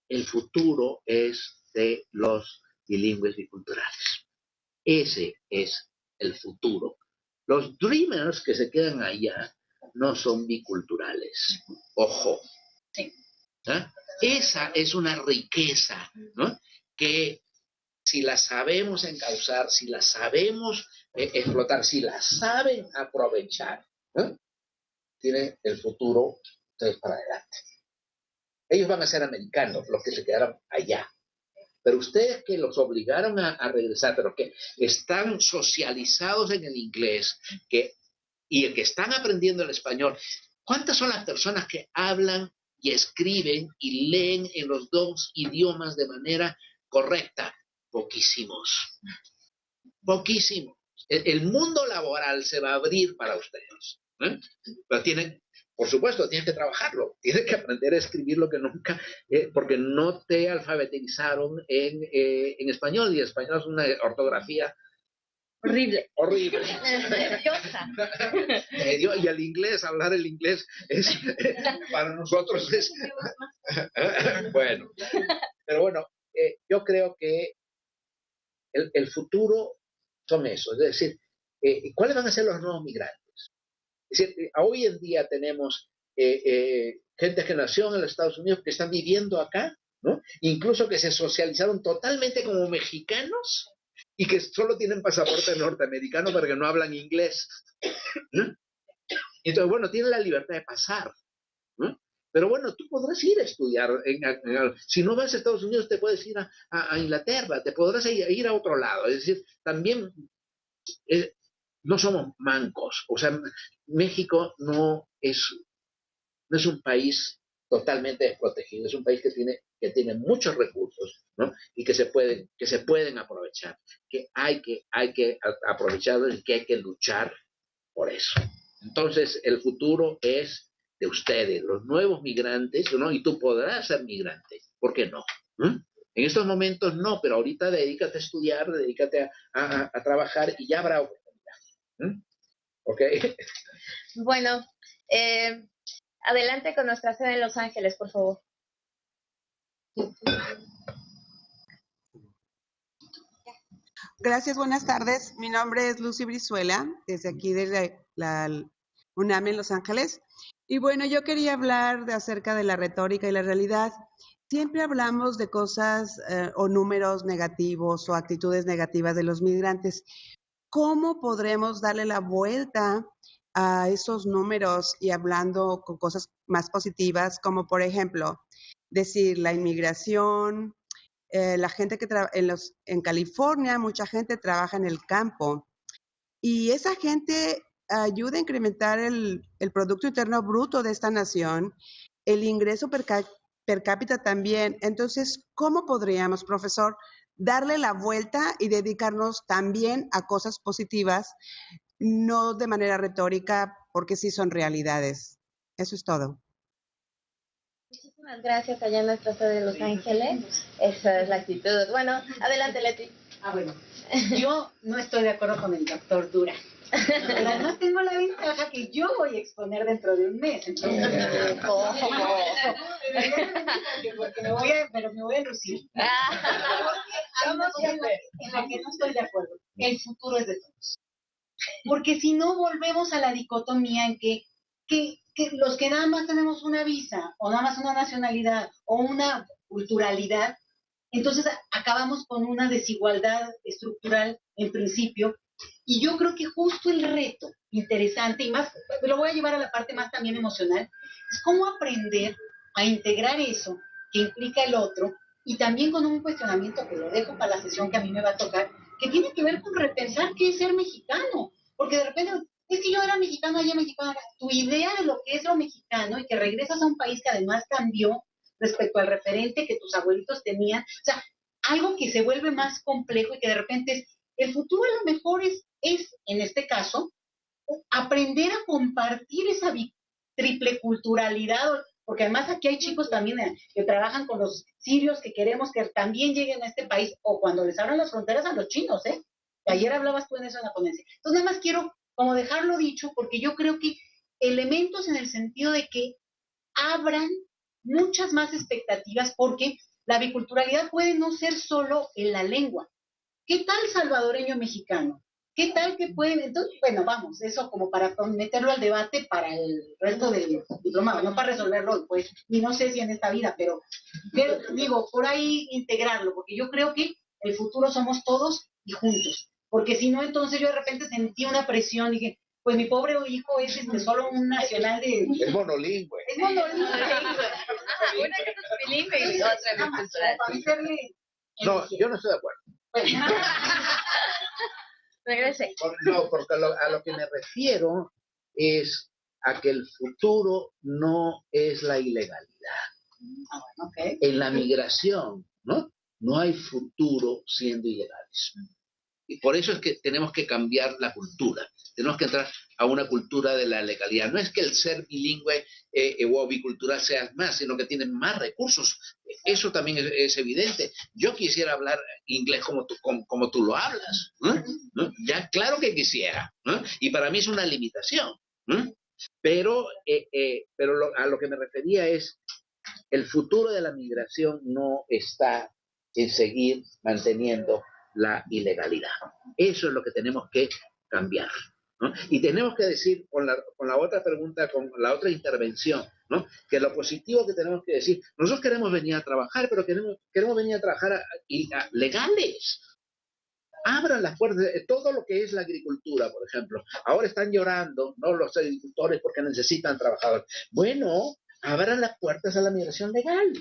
B: el futuro es de los bilingües biculturales. Ese es el futuro. Los dreamers que se quedan allá no son biculturales. Ojo.
L: Sí.
B: Esa es una riqueza, ¿no? Que si la sabemos encauzar, si la sabemos explotar, si la saben aprovechar, tiene el futuro ustedes para adelante. Ellos van a ser americanos, los que se quedaron allá. Pero ustedes que los obligaron a regresar, pero que están socializados en el inglés y el que están aprendiendo el español, ¿cuántas son las personas que hablan y escriben y leen en los dos idiomas de manera correcta? Poquísimos. Poquísimos. El mundo laboral se va a abrir para ustedes. Pero por supuesto, tienes que trabajarlo, tienes que aprender a escribir lo que nunca, porque no te alfabetizaron en español, y el español es una ortografía
L: horrible.
B: Y el inglés, hablar el inglés para nosotros es bueno. Pero bueno, yo creo que el futuro son eso, es decir, ¿cuáles van a ser los nuevos migrantes? Es decir, hoy en día tenemos gente que nació en los Estados Unidos que están viviendo acá, ¿no? Incluso que se socializaron totalmente como mexicanos y que solo tienen pasaporte norteamericano porque no hablan inglés, ¿no? Entonces, bueno, tienen la libertad de pasar, ¿no? Pero bueno, tú podrás ir a estudiar. Si no vas a Estados Unidos, te puedes ir a Inglaterra, te podrás ir a otro lado. Es decir, también no somos mancos. O sea, México no es un país totalmente desprotegido, es un país que tiene muchos recursos, ¿no? Y que se pueden aprovechar, que hay que aprovecharlos y que hay que luchar por eso. Entonces, el futuro es de ustedes, los nuevos migrantes, ¿no? Y tú podrás ser migrante, ¿por qué no? En estos momentos no, pero ahorita dedícate a estudiar, dedícate a trabajar y ya habrá oportunidad. ¿Ok?
A: Bueno, adelante con nuestra sede en Los Ángeles, por favor.
M: Gracias, buenas tardes. Mi nombre es Lucy Brizuela, desde aquí de la UNAM en Los Ángeles. Y bueno, yo quería hablar acerca de la retórica y la realidad. Siempre hablamos de cosas o números negativos o actitudes negativas de los migrantes. ¿Cómo podremos darle la vuelta a esos números y hablando con cosas más positivas, como por ejemplo, decir la inmigración, la gente que en California, mucha gente trabaja en el campo y esa gente ayuda a incrementar el Producto Interno Bruto de esta nación, el ingreso per cápita también. Entonces, ¿cómo podríamos, profesor, darle la vuelta y dedicarnos también a cosas positivas, no de manera retórica, porque sí son realidades? Eso es todo.
L: Muchísimas gracias allá en nuestra sede de Los Ángeles. Esa es la actitud. Bueno, adelante, Leti.
J: Bueno, yo no estoy de acuerdo con el doctor Dura. Pero además tengo la ventaja que yo voy a exponer dentro de un mes. Entonces, pero me voy a lucir. En la que no estoy de acuerdo. El futuro es de todos. Porque si no volvemos a la dicotomía en que los que nada más tenemos una visa, o nada más una nacionalidad, o una culturalidad, entonces acabamos con una desigualdad estructural en principio. Y yo creo que justo el reto interesante, y más, lo voy a llevar a la parte más también emocional, es cómo aprender a integrar eso que implica el otro, y también con un cuestionamiento que lo dejo para la sesión que a mí me va a tocar, que tiene que ver con repensar qué es ser mexicano. Porque de repente, es que yo era mexicano, allá mexicano, tu idea de lo que es lo mexicano y que regresas a un país que además cambió respecto al referente que tus abuelitos tenían, o sea, algo que se vuelve más complejo y que de repente es, el futuro a lo mejor es en este caso, aprender a compartir esa triple culturalidad, porque además aquí hay chicos también que trabajan con los sirios que queremos que también lleguen a este país, o cuando les abran las fronteras a los chinos, ¿eh? Ayer hablabas tú en eso en la ponencia. Entonces nada más quiero como dejarlo dicho, porque yo creo que elementos en el sentido de que abran muchas más expectativas, porque la biculturalidad puede no ser solo en la lengua. ¿Qué tal salvadoreño mexicano? ¿Qué tal que pueden? Entonces, bueno, vamos, eso como para meterlo al debate para el resto del diplomado, no para resolverlo, pues, y no sé si en esta vida, pero digo, por ahí integrarlo, porque yo creo que el futuro somos todos y juntos, porque si no, entonces yo de repente sentí una presión, dije, pues mi pobre hijo es solo un nacional de...
B: Es monolingüe.
J: Es monolingüe.
L: Una que es bilingüe y otra bicultural.
B: No, yo no estoy de acuerdo.
L: Regrese.
B: No, porque a lo que me refiero es a que el futuro no es la ilegalidad.
J: Okay.
B: En la migración, no hay futuro siendo ilegales. Y por eso es que tenemos que cambiar la cultura. Tenemos que entrar a una cultura de la legalidad. No es que el ser bilingüe o bicultural sea más, sino que tienen más recursos. Eso también es evidente. Yo quisiera hablar inglés como tú lo hablas, ¿no? Ya, claro que quisiera, ¿no? Y para mí es una limitación, ¿no? Pero a lo que me refería es, el futuro de la migración no está en seguir manteniendo la ilegalidad. Eso es lo que tenemos que cambiar, ¿no? Y tenemos que decir con la otra pregunta, con la otra intervención, ¿no? Que lo positivo que tenemos que decir, nosotros queremos venir a trabajar, pero queremos venir a trabajar legales. Abran las puertas de todo lo que es la agricultura, por ejemplo. Ahora están llorando, ¿no?, los agricultores porque necesitan trabajadores. Bueno, abran las puertas a la migración legal.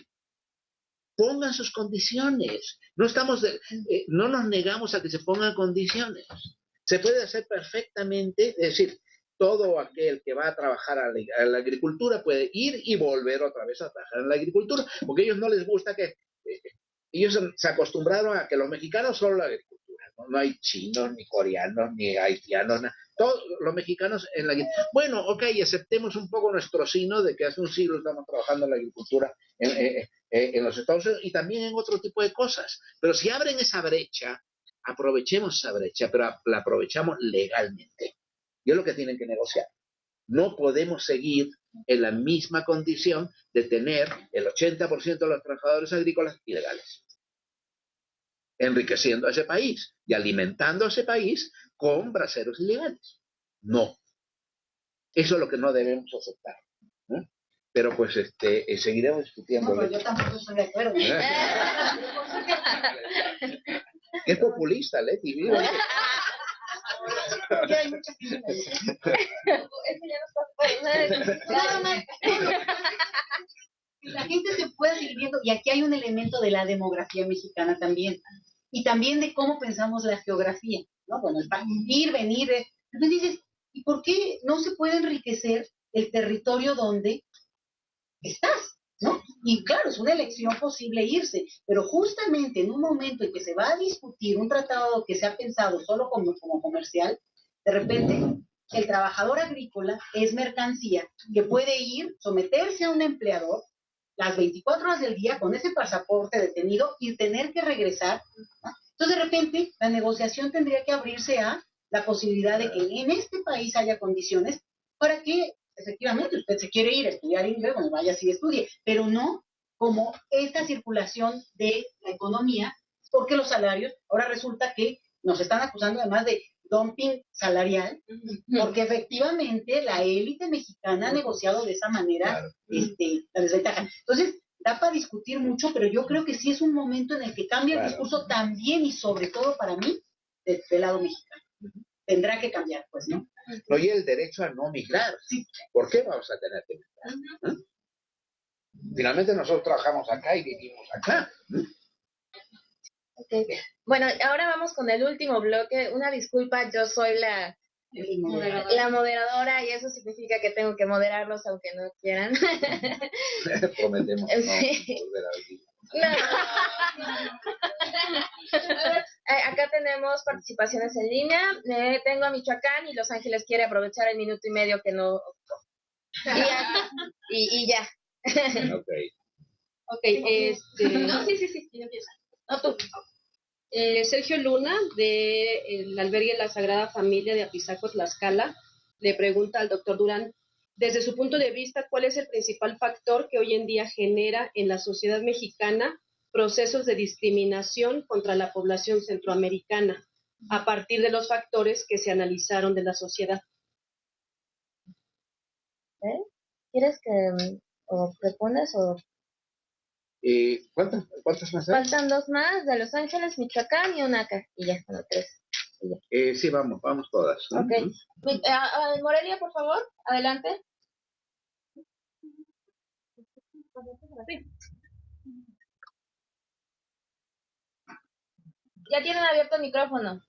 B: Pongan sus condiciones. No nos negamos a que se pongan condiciones. Se puede hacer perfectamente, es decir, todo aquel que va a trabajar a la agricultura puede ir y volver otra vez a trabajar en la agricultura, porque a ellos no les gusta que... ellos se acostumbraron a que los mexicanos solo la agricultura. No hay chinos, ni coreanos, ni haitianos, todos los mexicanos en la agricultura. Bueno, ok, aceptemos un poco nuestro sino de que hace un siglo estamos trabajando en la agricultura en los Estados Unidos y también en otro tipo de cosas. Pero si abren esa brecha, aprovechemos esa brecha, pero la aprovechamos legalmente. Y es lo que tienen que negociar. No podemos seguir en la misma condición de tener el 80% de los trabajadores agrícolas ilegales. enriqueciendo a ese país y alimentando a ese país con braceros ilegales. No. Eso es lo que no debemos aceptar, ¿no? Pero pues seguiremos discutiendo.
J: No, pero yo tampoco estoy de acuerdo.
B: Es populista, Leti.
J: Hay muchas la gente se puede seguir viendo, y aquí hay un elemento de la demografía mexicana también, y también de cómo pensamos la geografía, ¿no? Bueno, el ir, venir, entonces dices, ¿y por qué no se puede enriquecer el territorio donde estás? ¿No? Y claro, es una elección posible irse, pero justamente en un momento en que se va a discutir un tratado que se ha pensado solo como comercial, de repente el trabajador agrícola es mercancía que puede ir, someterse a un empleador las 24 horas del día con ese pasaporte detenido y tener que regresar, ¿no? Entonces de repente la negociación tendría que abrirse a la posibilidad de que en este país haya condiciones para que efectivamente usted se quiere ir a estudiar inglés, bueno, vaya sí estudie, pero no como esta circulación de la economía, porque los salarios, ahora resulta que nos están acusando además de dumping salarial, porque efectivamente la élite mexicana ha negociado de esa manera la desventaja. Entonces, da para discutir mucho, pero yo creo que sí es un momento en el que cambia el discurso también y sobre todo para mí, del lado mexicano. Tendrá que cambiar, pues, ¿no?
B: No, y el derecho a no migrar.
J: Sí.
B: ¿Por qué vamos a tener que migrar? Finalmente nosotros trabajamos acá y vivimos acá.
A: Okay. Bueno, ahora vamos con el último bloque. Una disculpa, yo soy la moderadora y eso significa que tengo que moderarlos aunque no quieran.
B: Prometemos no
A: Sí.
B: volver a vivir.
A: Acá tenemos participaciones en línea. Tengo a Michoacán y Los Ángeles quiere aprovechar el minuto y medio que no. Y ya.
N: Ok, no, sí, empieza.
A: No, tú.
N: Sergio Luna, del albergue La Sagrada Familia de Apizaco, Tlaxcala, le pregunta al doctor Durán, desde su punto de vista, ¿cuál es el principal factor que hoy en día genera en la sociedad mexicana procesos de discriminación contra la población centroamericana, a partir de los factores que se analizaron de la sociedad?
A: ¿Quieres que o propones o...?
B: ¿Cuántas más hay?
A: Faltan dos más, de Los Ángeles, Michoacán y una acá. Y ya, bueno, tres.
B: Sí, vamos todas.
A: Ok. Morelia, por favor, adelante. Ya tienen abierto el micrófono.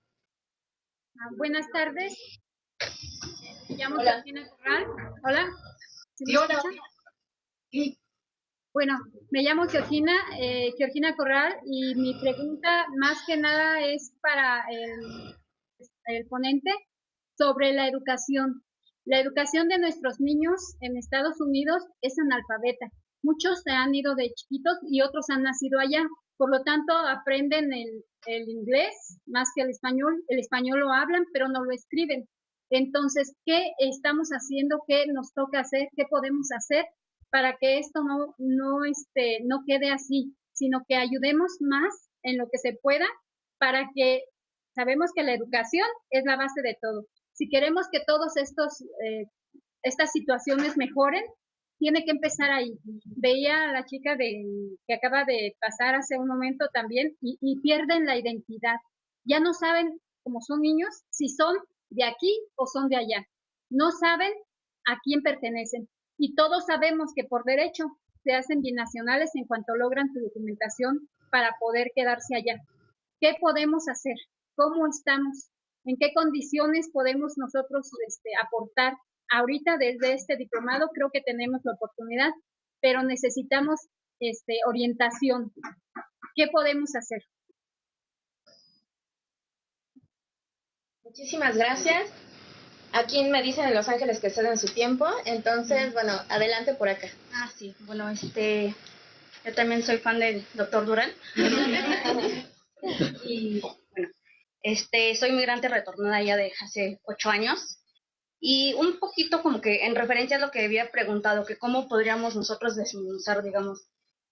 O: Buenas tardes. Me llamo
A: Hola.
O: Georgina Corral. Hola. ¿Sí me
J: Sí, hola.
O: escuchan?
J: Sí.
O: Bueno, me llamo Georgina Corral, y mi pregunta más que nada es para el ponente sobre la educación. La educación de nuestros niños en Estados Unidos es analfabeta. Muchos se han ido de chiquitos y otros han nacido allá. Por lo tanto, aprenden el inglés más que el español. El español lo hablan, pero no lo escriben. Entonces, ¿qué estamos haciendo? ¿Qué nos toca hacer? ¿Qué podemos hacer para que esto no quede así, sino que ayudemos más en lo que se pueda para que sabemos que la educación es la base de todo? Si queremos que todos estas situaciones mejoren, tiene que empezar ahí. Veía a la chica que acaba de pasar hace un momento también y pierden la identidad. Ya no saben, como son niños, si son de aquí o son de allá. No saben a quién pertenecen. Y todos sabemos que por derecho se hacen binacionales en cuanto logran su documentación para poder quedarse allá. ¿Qué podemos hacer? ¿Cómo estamos? ¿En qué condiciones podemos nosotros aportar? Ahorita desde este diplomado creo que tenemos la oportunidad, pero necesitamos orientación. ¿Qué podemos hacer?
A: Muchísimas gracias. Aquí me dicen en Los Ángeles que ceden su tiempo, entonces, bueno, adelante por acá.
P: Ah, sí, bueno, yo también soy fan del doctor Durán. Y bueno, soy migrante retornada ya de hace 8 años. Y un poquito como que en referencia a lo que había preguntado, que cómo podríamos nosotros desmenuzar, digamos,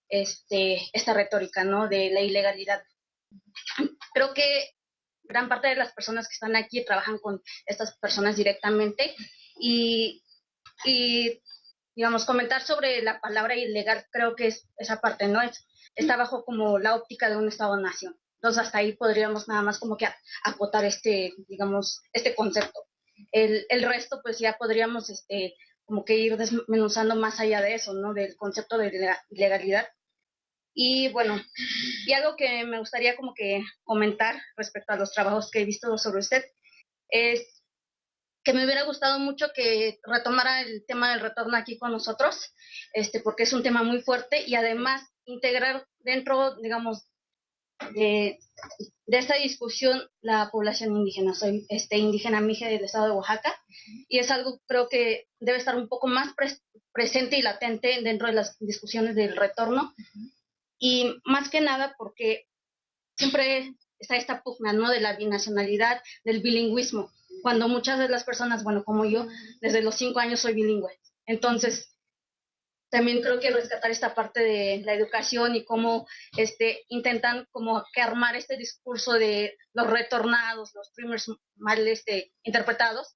P: esta retórica, ¿no?, de la ilegalidad. Creo que gran parte de las personas que están aquí trabajan con estas personas directamente y digamos, comentar sobre la palabra ilegal, creo que es esa parte, ¿no? Está bajo como la óptica de un Estado-nación. Entonces, hasta ahí podríamos nada más como que acotar digamos, este concepto. El resto, pues ya podríamos, como que ir desmenuzando más allá de eso, ¿no? Del concepto de legalidad. Y bueno, y algo que me gustaría como que comentar respecto a los trabajos que he visto sobre usted es que me hubiera gustado mucho que retomara el tema del retorno aquí con nosotros, porque es un tema muy fuerte y además integrar dentro, digamos, de esta discusión la población indígena. Soy indígena mije del estado de Oaxaca y es algo creo que debe estar un poco más presente y latente dentro de las discusiones del retorno y más que nada porque siempre está esta pugna, ¿no? De la binacionalidad, del bilingüismo, cuando muchas de las personas, bueno, como yo, desde los 5 años soy bilingüe. Entonces, también creo que rescatar esta parte de la educación y cómo intentan como que armar este discurso de los retornados, los primers mal interpretados,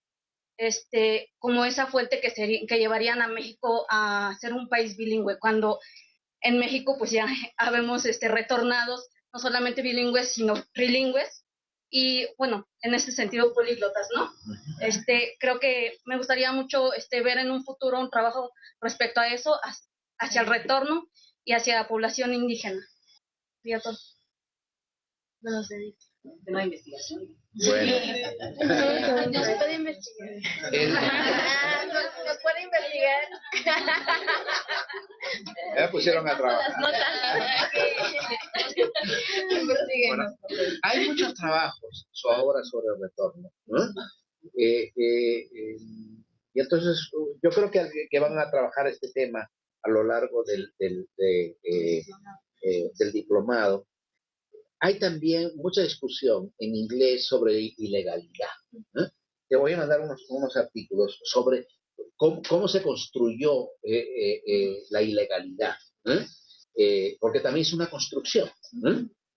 P: como esa fuente que llevarían a México a ser un país bilingüe, cuando en México pues ya habemos retornados, no solamente bilingües, sino trilingües, y bueno, en ese sentido políglotas, ¿no? Creo que me gustaría mucho ver en un futuro un trabajo respecto a eso, hacia el retorno y hacia la población indígena. ¿Cierto?
J: No nos dedica. Tema de investigación.
B: Bueno.
L: Nos puede investigar. Nos puede investigar.
B: Me pusieron a trabajar. Bueno, hay muchos trabajos ahora sobre el retorno, ¿no? Y entonces yo creo que van a trabajar este tema a lo largo del diplomado. Hay también mucha discusión en inglés sobre ilegalidad. Te voy a mandar unos artículos sobre cómo se construyó la ilegalidad, porque también es una construcción.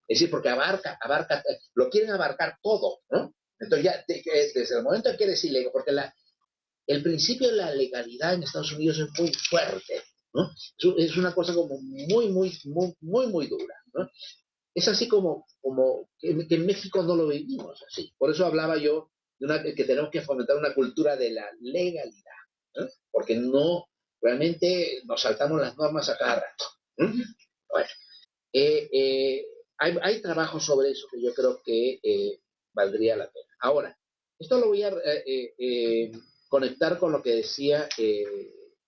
B: Es decir, porque abarca, lo quieren abarcar todo, ¿no? Entonces ya desde el momento en que eres ilegal, porque el principio de la legalidad en Estados Unidos es muy fuerte, ¿no? Es una cosa como muy dura, ¿no? Es así como que en México no lo vivimos así. Por eso hablaba yo de que tenemos que fomentar una cultura de la legalidad, ¿no? Porque no, realmente nos saltamos las normas a cada rato. Bueno, hay trabajos sobre eso que yo creo que valdría la pena. Ahora, esto lo voy a conectar con lo que decía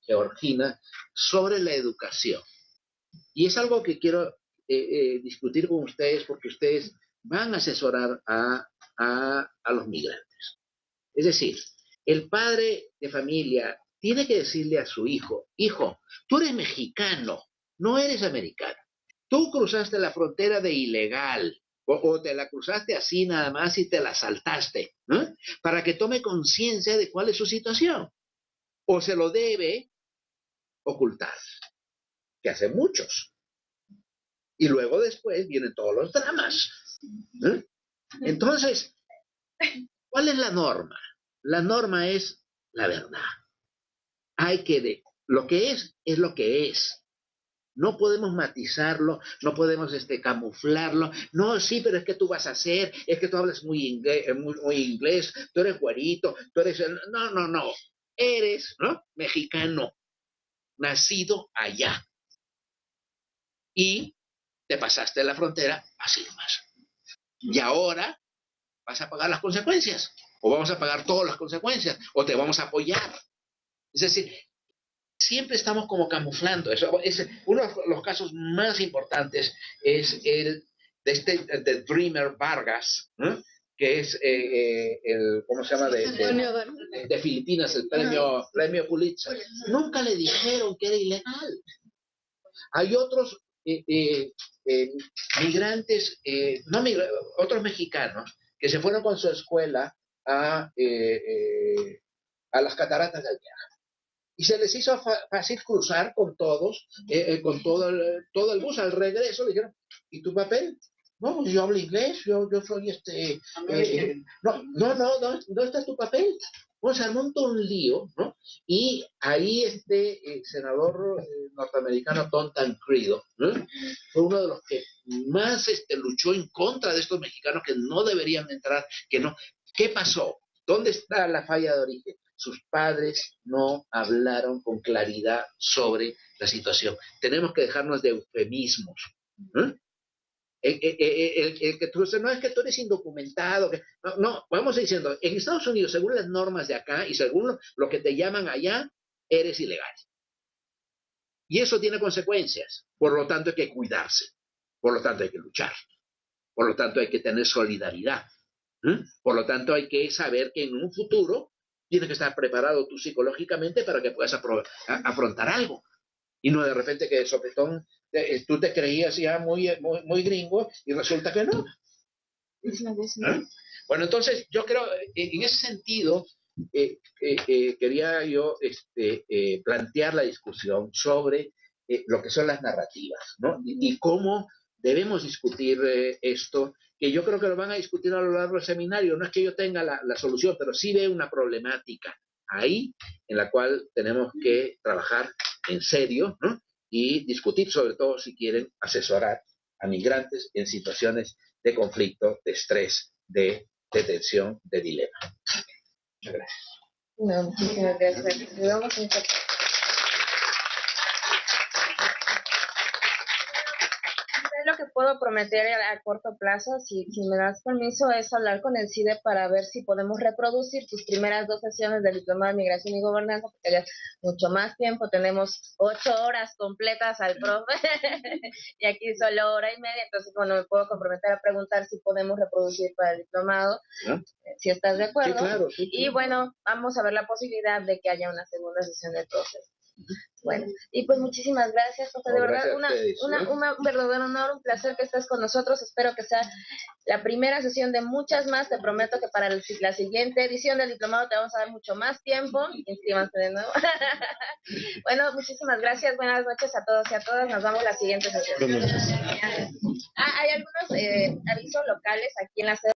B: Georgina sobre la educación. Y es algo que quiero discutir con ustedes porque ustedes van a asesorar a los migrantes. Es decir, el padre de familia tiene que decirle a su hijo, tú eres mexicano, no eres americano. Tú cruzaste la frontera de ilegal o te la cruzaste así nada más y te la saltaste, ¿no? Para que tome conciencia de cuál es su situación. O se lo debe ocultar, que hace muchos. Y luego después vienen todos los dramas. Entonces, ¿cuál es la norma? La norma es la verdad. Lo que es lo que es. No podemos matizarlo, no podemos camuflarlo. No, sí, pero es que tú vas a hacer, es que tú hablas muy inglés, tú eres güerito, tú eres... No. Eres, ¿no? Mexicano, nacido allá. Y te pasaste la frontera así nomás. Y ahora vas a pagar las consecuencias, o vamos a pagar todas las consecuencias, o te vamos a apoyar. Es decir, siempre estamos como camuflando eso. Uno de los casos más importantes es el de Dreamer Vargas, ¿no? Que es ¿cómo se llama? De Filipinas, el premio Pulitzer. Nunca le dijeron que era ilegal. Hay otros migrantes, otros mexicanos que se fueron con su escuela a las cataratas del Niágara. Y se les hizo fácil cruzar con todos, con todo el bus. Al regreso le dijeron, ¿y tu papel? No, yo hablo inglés, yo soy ¿dónde está tu papel? Bueno, se armó un lío, ¿no? Y ahí senador norteamericano Tom Tancredo, ¿no? Fue uno de los que más luchó en contra de estos mexicanos que no deberían entrar, que no. ¿Qué pasó? ¿Dónde está la falla de origen? Sus padres no hablaron con claridad sobre la situación. Tenemos que dejarnos de eufemismos. Que tú no es que tú eres indocumentado. No, vamos diciendo, en Estados Unidos, según las normas de acá y según lo que te llaman allá, eres ilegal. Y eso tiene consecuencias. Por lo tanto, hay que cuidarse. Por lo tanto, hay que luchar. Por lo tanto, hay que tener solidaridad. Por lo tanto, hay que saber que en un futuro tienes que estar preparado tú psicológicamente para que puedas afrontar algo. Y no de repente que de sopetón tú te creías ya muy gringo y resulta que no. Bueno, entonces yo creo, en ese sentido, quería yo plantear la discusión sobre lo que son las narrativas, ¿no? Y cómo debemos discutir esto, que yo creo que lo van a discutir a lo largo del seminario. No es que yo tenga la solución, pero sí veo una problemática ahí en la cual tenemos que trabajar en serio, ¿no? Y discutir, sobre todo si quieren asesorar a migrantes en situaciones de conflicto, de estrés, de tensión, de dilema. Muchas gracias.
A: No, muchísimas gracias. Lo que puedo prometer a corto plazo, si me das permiso, es hablar con el CIDE para ver si podemos reproducir tus primeras 2 sesiones del Diplomado de Migración y Gobernanza, porque ya mucho más tiempo, tenemos 8 horas completas al profe, y aquí solo 1 hora y media, entonces, bueno, me puedo comprometer a preguntar si podemos reproducir para el Diplomado, si estás de acuerdo.
B: Sí, claro, sí.
A: Y bueno, vamos a ver la posibilidad de que haya una segunda sesión del proceso. Bueno, y pues muchísimas gracias, José, de verdad, un verdadero honor, un placer que estés con nosotros. Espero que sea la primera sesión de muchas más. Te prometo que para la siguiente edición del diplomado te vamos a dar mucho más tiempo. Inscríbanse de nuevo. Bueno, muchísimas gracias, buenas noches a todos y a todas. Nos vemos la siguiente sesión. Hay algunos avisos locales aquí en la sede.